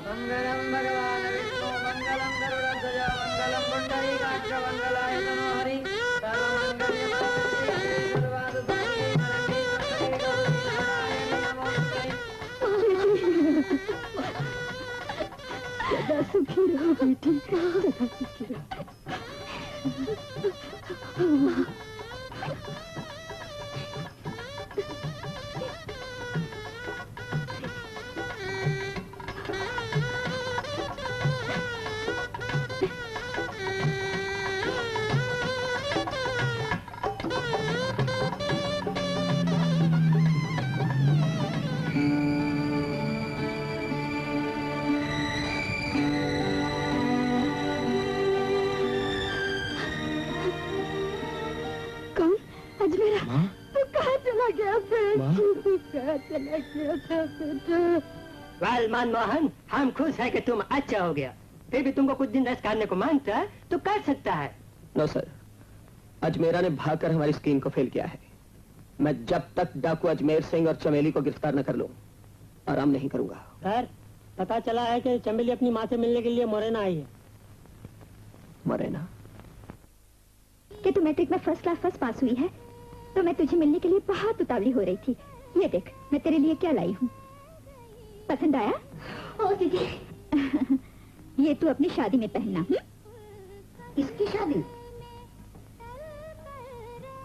मंगलम भगवान विष्णु मंगलम गरुड़ध्वज मंगलम पुंडरीकाक्ष मंगलाय नमो हरि सर्वमंगल्य सदा सुखी रहो बेटी, सदा सुखी रहो। मनमोहन, हम खुश हैं कि तुम अच्छा हो गया। फिर भी तुमको कुछ दिन रेस्ट करने को मांगता है तो कर सकता है। नो सर, अजमेरा ने भागकर हमारी स्कीम को फेल किया है। मैं जब तक डाकू अजमेर सिंह और चमेली को गिरफ्तार न कर लूं आराम नहीं करूंगा। सर, पता चला है कि चमेली अपनी माँ से मिलने के लिए मोरेना आई है। मोरेना? कि तू मैट्रिक में फर्स्ट क्लास पास हुई है तो मैं तुझे मिलने के लिए बहुत उतावली हो रही थी। ये देख मैं तेरे लिए क्या लाई हूँ, पसंद आया? ओ दीदी ये तू अपनी शादी में पहनना। इसकी शादी?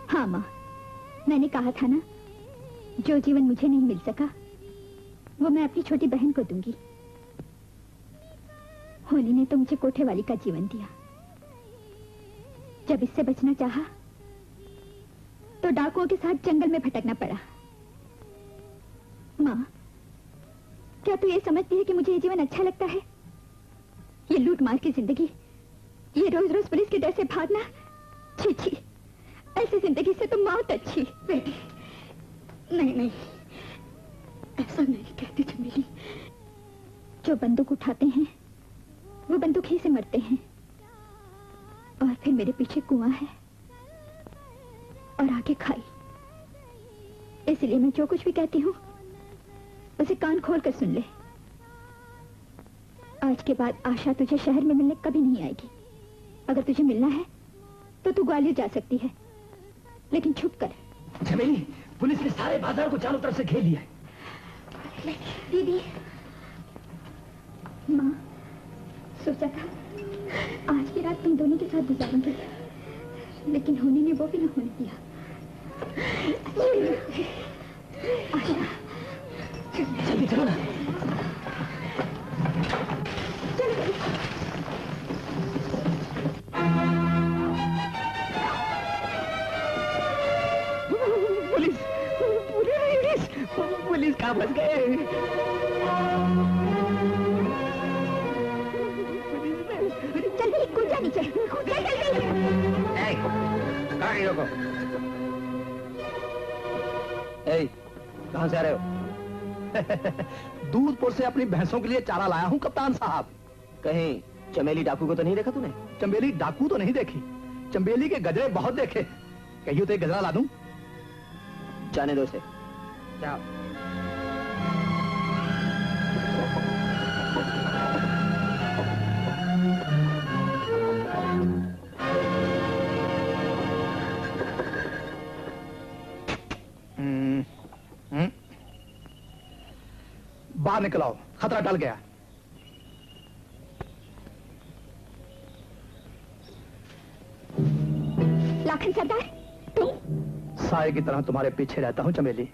हाँ माँ, मैंने कहा था ना, जो जीवन मुझे नहीं मिल सका वो मैं अपनी छोटी बहन को दूंगी। होनी ने तो मुझे कोठे वाली का जीवन दिया, जब इससे बचना चाहा तो डाकुओं के साथ जंगल में भटकना पड़ा। माँ, क्या तू ये समझती है कि मुझे ये जीवन अच्छा लगता है? ये लूट मार की जिंदगी, ये रोज रोज पुलिस के डर से भागना, छी छी, ऐसी जिंदगी से तो मौत अच्छी। बेटी, नहीं नहीं, ऐसा नहीं कहती चमेली। जो बंदूक उठाते हैं वो बंदूक ही से मरते हैं, और फिर मेरे पीछे कुआं है और आगे खाई। इसलिए मैं जो कुछ भी कहती हूँ उसे कान खोल कर सुन ले। आज के बाद आशा तुझे शहर में मिलने कभी नहीं आएगी। अगर तुझे मिलना है तो तू ग्वालियर जा सकती है, लेकिन छुप कर। चमेली, पुलिस ने सारे बाजार को चारों तरफ से घेर लिया है। दीदी, माँ, सोचा था आज की रात तुम दोनों के साथ गुजारूंगी, लेकिन होने ने वो भी न होने दिया। आशा, जल्दी चलो ना। पुलिस, पुलिस, पुलिस कहाँ फंस गए? जल्दी कूद जा नीचे, कूद जा जल्दी। गाड़ी रोको। कहाँ से आ रहे हो? दूधपुर से अपनी भैंसों के लिए चारा लाया हूँ कप्तान साहब। कहीं चमेली डाकू को तो नहीं देखा तूने? चंबेली डाकू तो नहीं देखी, चंबेली के गजरे बहुत देखे। कहियो तो एक गजरा ला दूं? जाने दो इसे। जाओ। बाहर निकल आओ, खतरा टल गया। सरदार, तुम? साए की तरह तुम्हारे पीछे रहता हूं चमेली।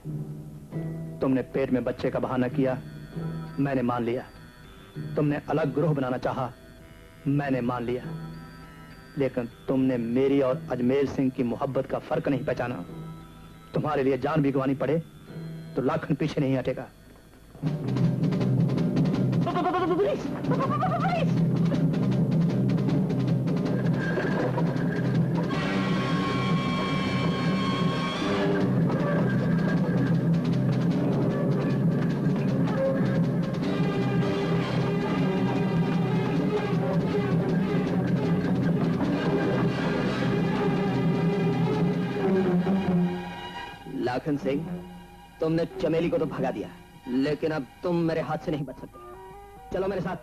तुमने पेट में बच्चे का बहाना किया, मैंने मान लिया। तुमने अलग ग्रोह बनाना चाहा, मैंने मान लिया। लेकिन तुमने मेरी और अजमेर सिंह की मोहब्बत का फर्क नहीं पहचाना। तुम्हारे लिए जान भी गंवानी पड़े तो लाखन पीछे नहीं हटेगा। लाखन सिंह, तुमने चमेली को तो भगा दिया, लेकिन अब तुम मेरे हाथ से नहीं बच सकते। चलो मेरे साथ।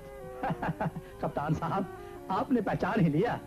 कप्तान साहब, आपने पहचान ही लिया।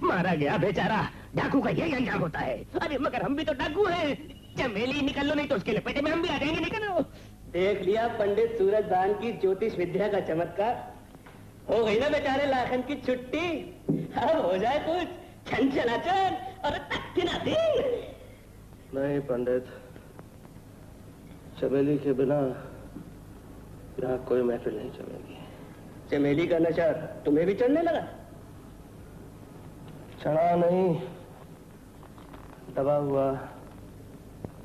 मारा गया बेचारा। डाकू का यही अंजाम होता है। अरे मगर हम भी तो डाकू हैं। चमेली निकल लो, नहीं तो उसके लपेटे में हम भी आ जाएंगे। निकलो। देख लिया पंडित सूरजदान की ज्योतिष विद्या का चमत्कार। हो गई ना बेचारे लाखन की छुट्टी। अब हो जाए कुछ छन चनाचन और नहीं पंडित, चमेली के बिना यहाँ कोई महफिल नहीं चलेगी। चमेली का नशा तुम्हें भी चढ़ने लगा? चढ़ा नहीं, दबा हुआ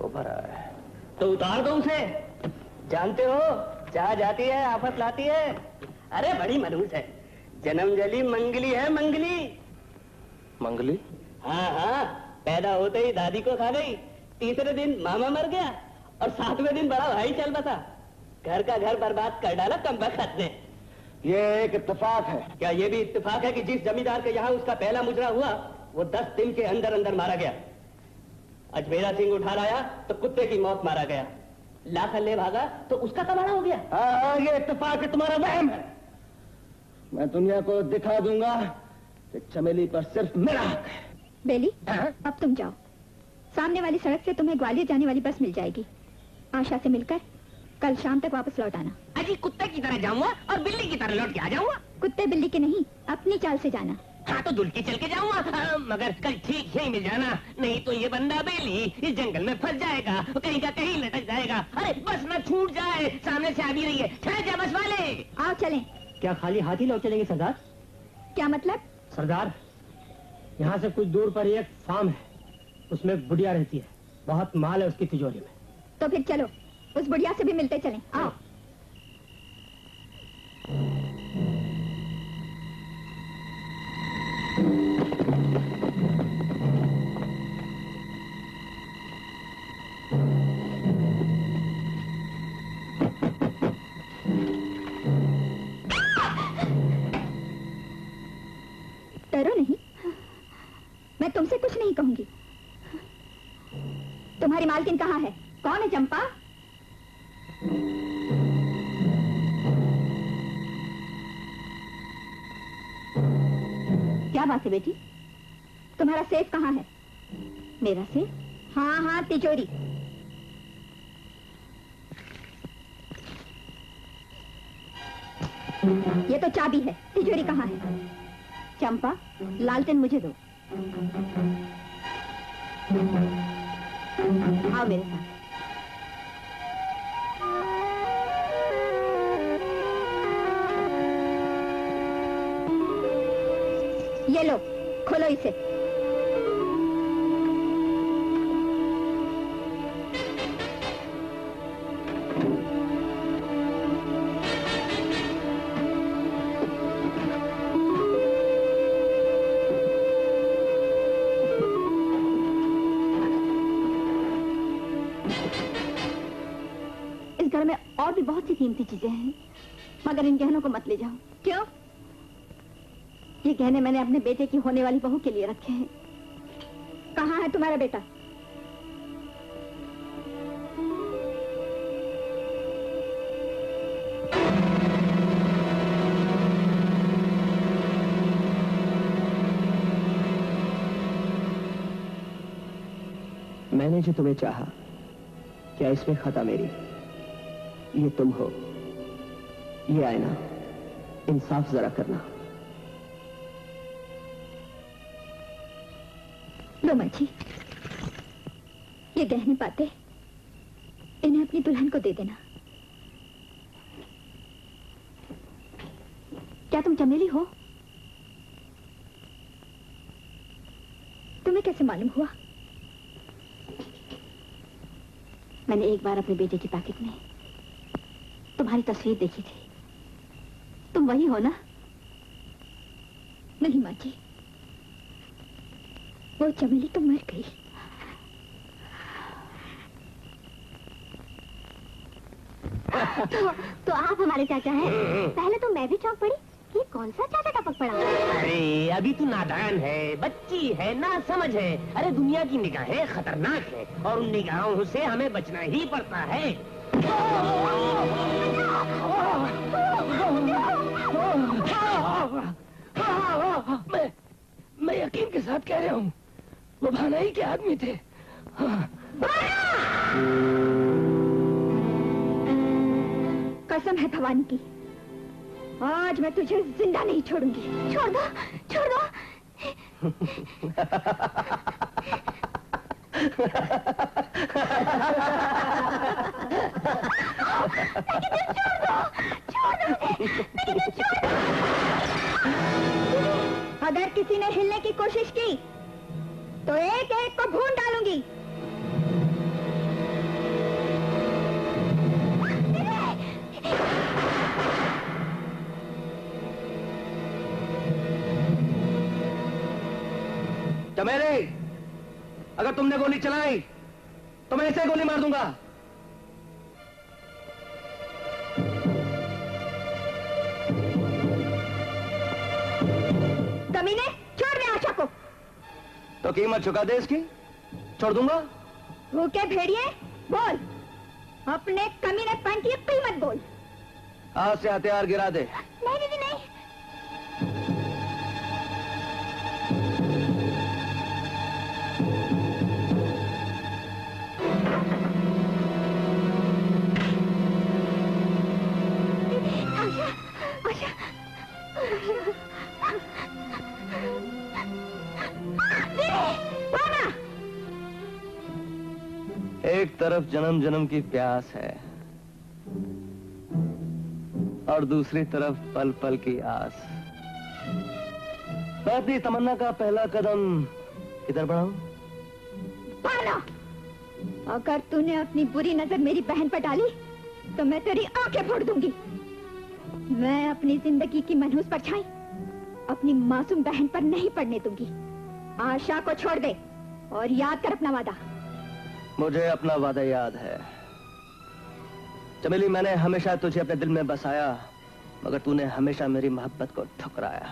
उभर आया है। तो उतार दो उसे। जानते हो चाह जाती है आफत लाती है। अरे बड़ी मनहूस है। जन्म जली मंगली है, मंगली। मंगली? हाँ हाँ, पैदा होते ही दादी को खा गई, तीसरे दिन मामा मर गया और सातवें दिन बड़ा भाई चल बसा। घर का घर बर्बाद कर डाला कमबख्त ने। ये एक इत्तेफाक है। क्या ये भी इत्तेफाक है कि जिस जमींदार के यहाँ उसका पहला मुजरा हुआ वो 10 दिन के अंदर अंदर मारा गया। अजमेरा सिंह उठा लाया तो कुत्ते की मौत मारा गया। लाखन ले भागा तो उसका कबाड़ा हो गया। हाँ, ये इत्तेफाक है, तुम्हारा वहम है। मैं दुनिया को दिखा दूंगा कि चमेली पर सिर्फ मेरा हक है। बेली, अब तुम जाओ। सामने वाली सड़क से तुम्हें ग्वालियर जाने वाली बस मिल जाएगी। आशा से मिलकर कल शाम तक वापस लौट आना। अजी कुत्ते की तरह जाऊंगा और बिल्ली की तरह लौट के आ जाऊंगा। कुत्ते बिल्ली के नहीं, अपनी चाल से जाना। हाँ तो दुल के चल के जाऊंगा, मगर कल ठीक यही मिल जाना, नहीं तो ये बंदा बेली इस जंगल में फंस जाएगा, कहीं का कहीं लटक जाएगा। अरे बस ना छूट जाए, सामने से आ भी रही है। ठहर जा बस वाले। आओ चलें। क्या खाली हाथ ही लौट चलेंगे सरदार? क्या मतलब? सरदार, यहाँ से कुछ दूर पर एक फार्म है, उसमें बुढ़िया रहती है, बहुत माल है उसकी तिजोरी में। तो फिर चलो, उस बुढ़िया से भी मिलते चलें। आओ। डरो नहीं, मैं तुमसे कुछ नहीं कहूंगी। तुम्हारी मालकिन कहाँ है? कौन है चंपा? बात है बेटी? तुम्हारा सेफ कहाँ है? मेरा सेफ? हाँ हाँ, तिजोरी। ये तो चाबी है, तिजोरी कहाँ है? चंपा, लालटेन मुझे दो। आओ मेरे साथ। ये लो, खोलो इसे। इस घर में और भी बहुत सी कीमती चीजें हैं, मगर इन गहनों को मत ले जाओ। क्यों? ये गहने मैंने अपने बेटे की होने वाली बहू के लिए रखे हैं। कहाँ है तुम्हारा बेटा? मैंने जो तुम्हें चाहा, क्या इसमें खता मेरी? ये तुम हो, ये आईना, इंसाफ जरा करना। लो माँ जी, ये गहने पाते, इन्हें अपनी दुल्हन को दे देना। क्या तुम चमेली हो? तुम्हें कैसे मालूम हुआ? मैंने एक बार अपने बेटे की पैकेट में तुम्हारी तस्वीर देखी थी। तुम वही हो ना? नहीं माँ जी, वो चमेली तो मर गई। तो आप हमारे चाचा हैं? पहले तो मैं भी चौंक पड़ी कि कौन सा चाचा टपक पड़ा। अरे अभी तू नादान है, बच्ची है, ना समझ है। अरे दुनिया की निगाहें खतरनाक है और उन निगाहों से हमें बचना ही पड़ता है। मैं यकीन के साथ कह रहा हूँ, वो भानाई के आदमी थे। कसम है भवानी की, आज मैं तुझे जिंदा नहीं छोड़ूंगी। छोड़ दो, छोड़ दो। अगर किसी ने हिलने की कोशिश की तो एक एक को भून डालूंगी। चमेली, अगर तुमने गोली चलाई तो मैं इसे गोली मार दूंगा। कमीने, छोड़ दे आशा को। तो कीमत चुका दे इसकी, छोड़ दूंगा। भूखे भेड़िए, बोल, अपने कमीनेपन की कीमत बोल। हाथ से हथियार गिरा दे। नहीं दीदी नहीं। एक तरफ जन्म जन्म की प्यास है और दूसरी तरफ पल पल की आस। मैं अपनी तमन्ना का पहला कदम किधर बढ़ाऊं? अगर तूने अपनी बुरी नजर मेरी बहन पर डाली तो मैं तेरी आंखें फोड़ दूंगी। मैं अपनी जिंदगी की मनहूस परछाई अपनी मासूम बहन पर नहीं पड़ने दूंगी। आशा को छोड़ दे और याद कर अपना वादा। मुझे अपना वादा याद है चमेली। मैंने हमेशा तुझे अपने दिल में बसाया, मगर तूने हमेशा मेरी मोहब्बत को ठुकराया।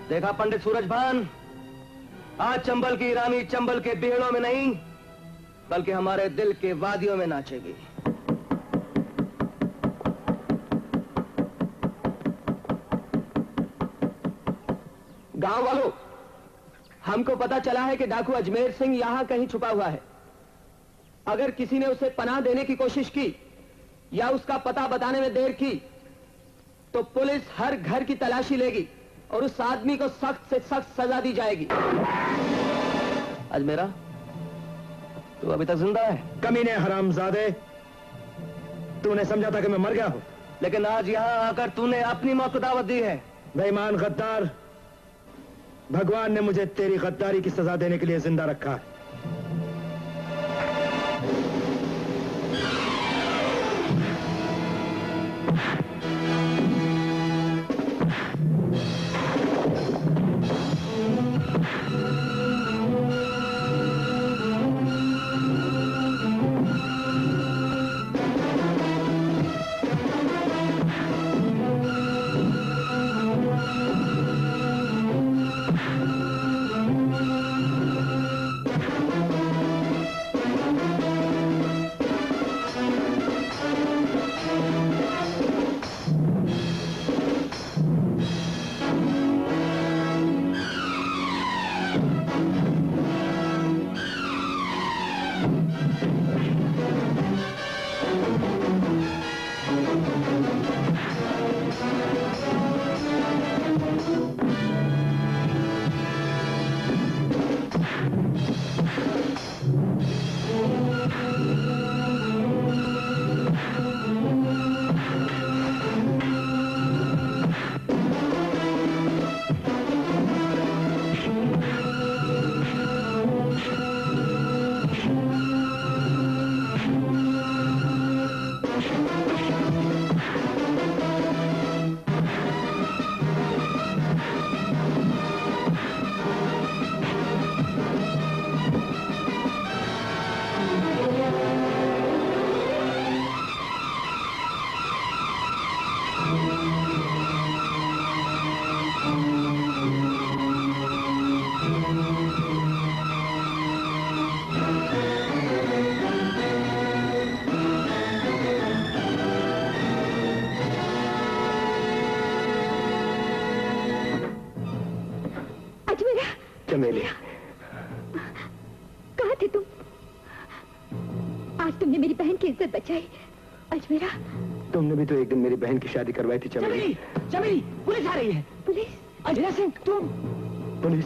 देखा पंडित सूरजभान, आज चंबल की रानी चंबल के बेड़ों में नहीं बल्कि हमारे दिल के वादियों में नाचेगी। गांव वालों, हमको पता चला है कि डाकू अजमेर सिंह यहां कहीं छुपा हुआ है। अगर किसी ने उसे पनाह देने की कोशिश की या उसका पता बताने में देर की तो पुलिस हर घर की तलाशी लेगी और उस आदमी को सख्त से सख्त सजा दी जाएगी। अजमेरा, तू अभी तक जिंदा है? कमीने हरामजादे, तूने समझा था कि मैं मर गया हूं, लेकिन आज यहां आकर तूने अपनी मौत को दावत दी है। बेईमान गद्दार, भगवान ने मुझे तेरी गद्दारी की सजा देने के लिए जिंदा रखा है। चमेली, कहाँ थे तुम? आज तुमने मेरी बहन की इज्जत बचाई। अजमेरा, तुमने भी तो एक दिन मेरी बहन की शादी करवाई थी। चमेली, चमेली, पुलिस आ रही है। पुलिस? अजमेरा सिंह, तुम? पुलिस?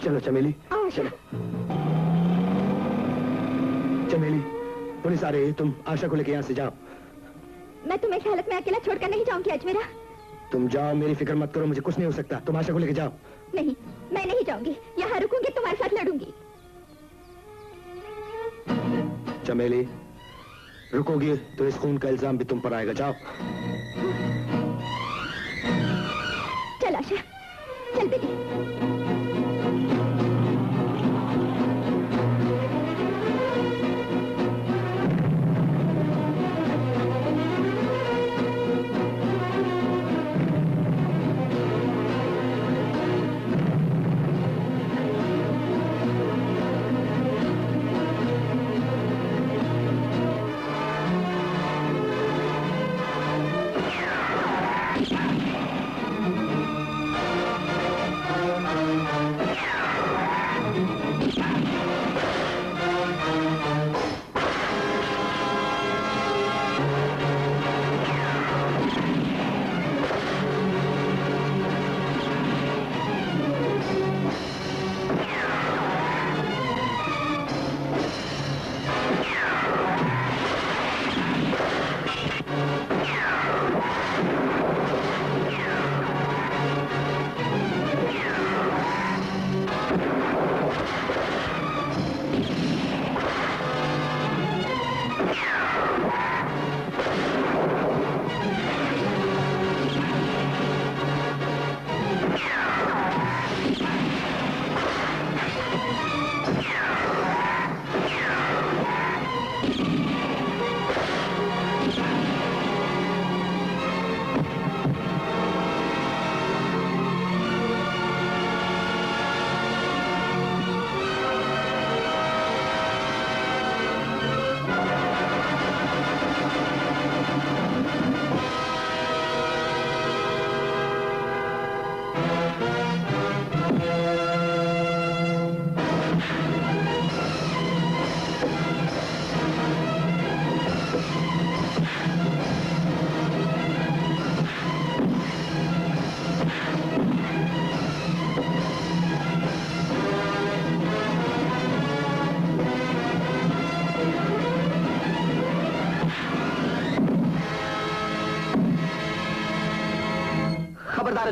चलो चमेली, चलो। चमेली, पुलिस आ रही है, तुम आशा को लेकर यहाँ से जाओ। मैं तुम्हें इस हालत में अकेला छोड़कर नहीं जाऊंगी अजमेरा। तुम जाओ, मेरी फिक्र मत करो, मुझे कुछ नहीं हो सकता। तुम आशा को लेकर जाओ। नहीं, मैं नहीं जाऊंगी, यहाँ रुकूंगी, तुम्हारे साथ लड़ूंगी। चमेली, रुकोगी तो इस खून का इल्जाम भी तुम पर आएगा। जाओ। चल आशा, चल बेटी।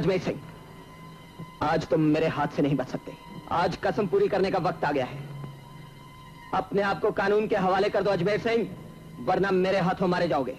अजमेर सिंह, आज तुम मेरे हाथ से नहीं बच सकते। आज कसम पूरी करने का वक्त आ गया है। अपने आप को कानून के हवाले कर दो अजमेर सिंह, वरना मेरे हाथों मारे जाओगे।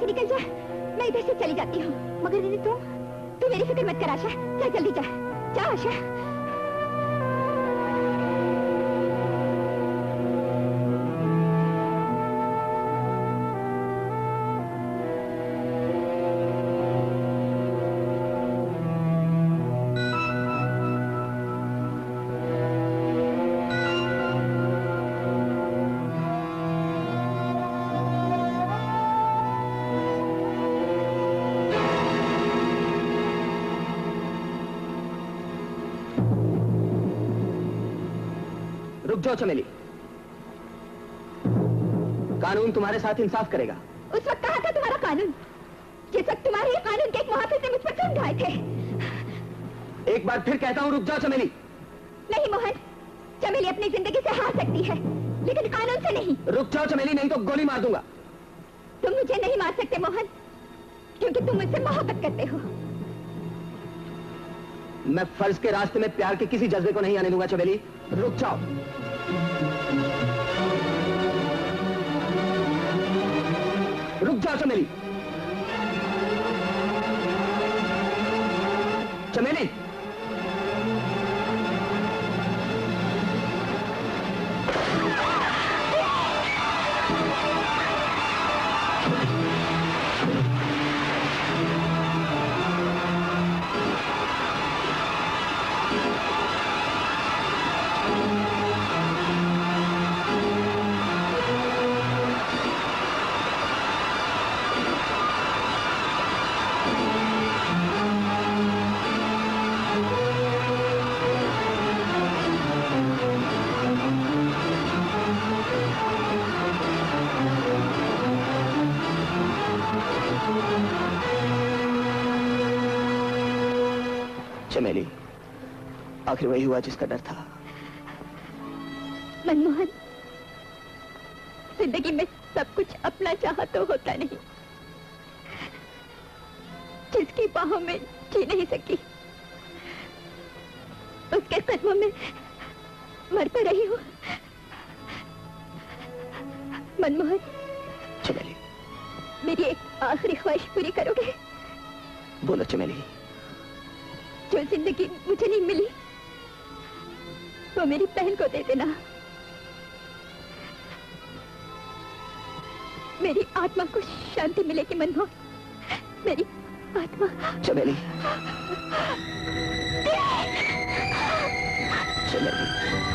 निकल जा, मैं इधर से चली जाती हूँ। मगर दीदी तू मेरी फिक्र मत कर आशा, जा जल्दी जा, जा आशा। रुक जाओ चमेली, कानून तुम्हारे साथ इंसाफ करेगा। उस वक्त कहा था तुम्हारा कानून, जिस वक्त तुम्हारे कानून के एक मुहाफिज ने मुझ पर खून ढाए थे। एक बार फिर कहता हूं, रुक जाओ चमेली। नहीं मोहन, चमेली अपनी जिंदगी से हार सकती है, लेकिन कानून से नहीं। रुक जाओ चमेली, नहीं तो गोली मार दूंगा। तुम मुझे नहीं मार सकते मोहन, क्योंकि तुम मुझसे मोहब्बत करते हो। मैं फर्ज के रास्ते में प्यार के किसी जज्बे को नहीं आने दूंगा चमेली, रुक जाओ। रुक जाओ चमेली। चमेली, चमेली, आखिर वही हुआ जिसका डर था। मनमोहन, जिंदगी में सब कुछ अपना चाहा तो होता नहीं। जिसकी बाहों में जी नहीं सकी, उसके कदमों में मर तो रही हूँ। मनमोहन, चमेली, मेरी एक आखिरी ख्वाहिश पूरी करोगे? बोलो चमेली। जो जिंदगी मुझे नहीं मिली, वो मेरी बहन को दे देना। मेरी आत्मा को शांति मिलेगी मनमोहन, मेरी आत्मा। चमेली, चलेगी।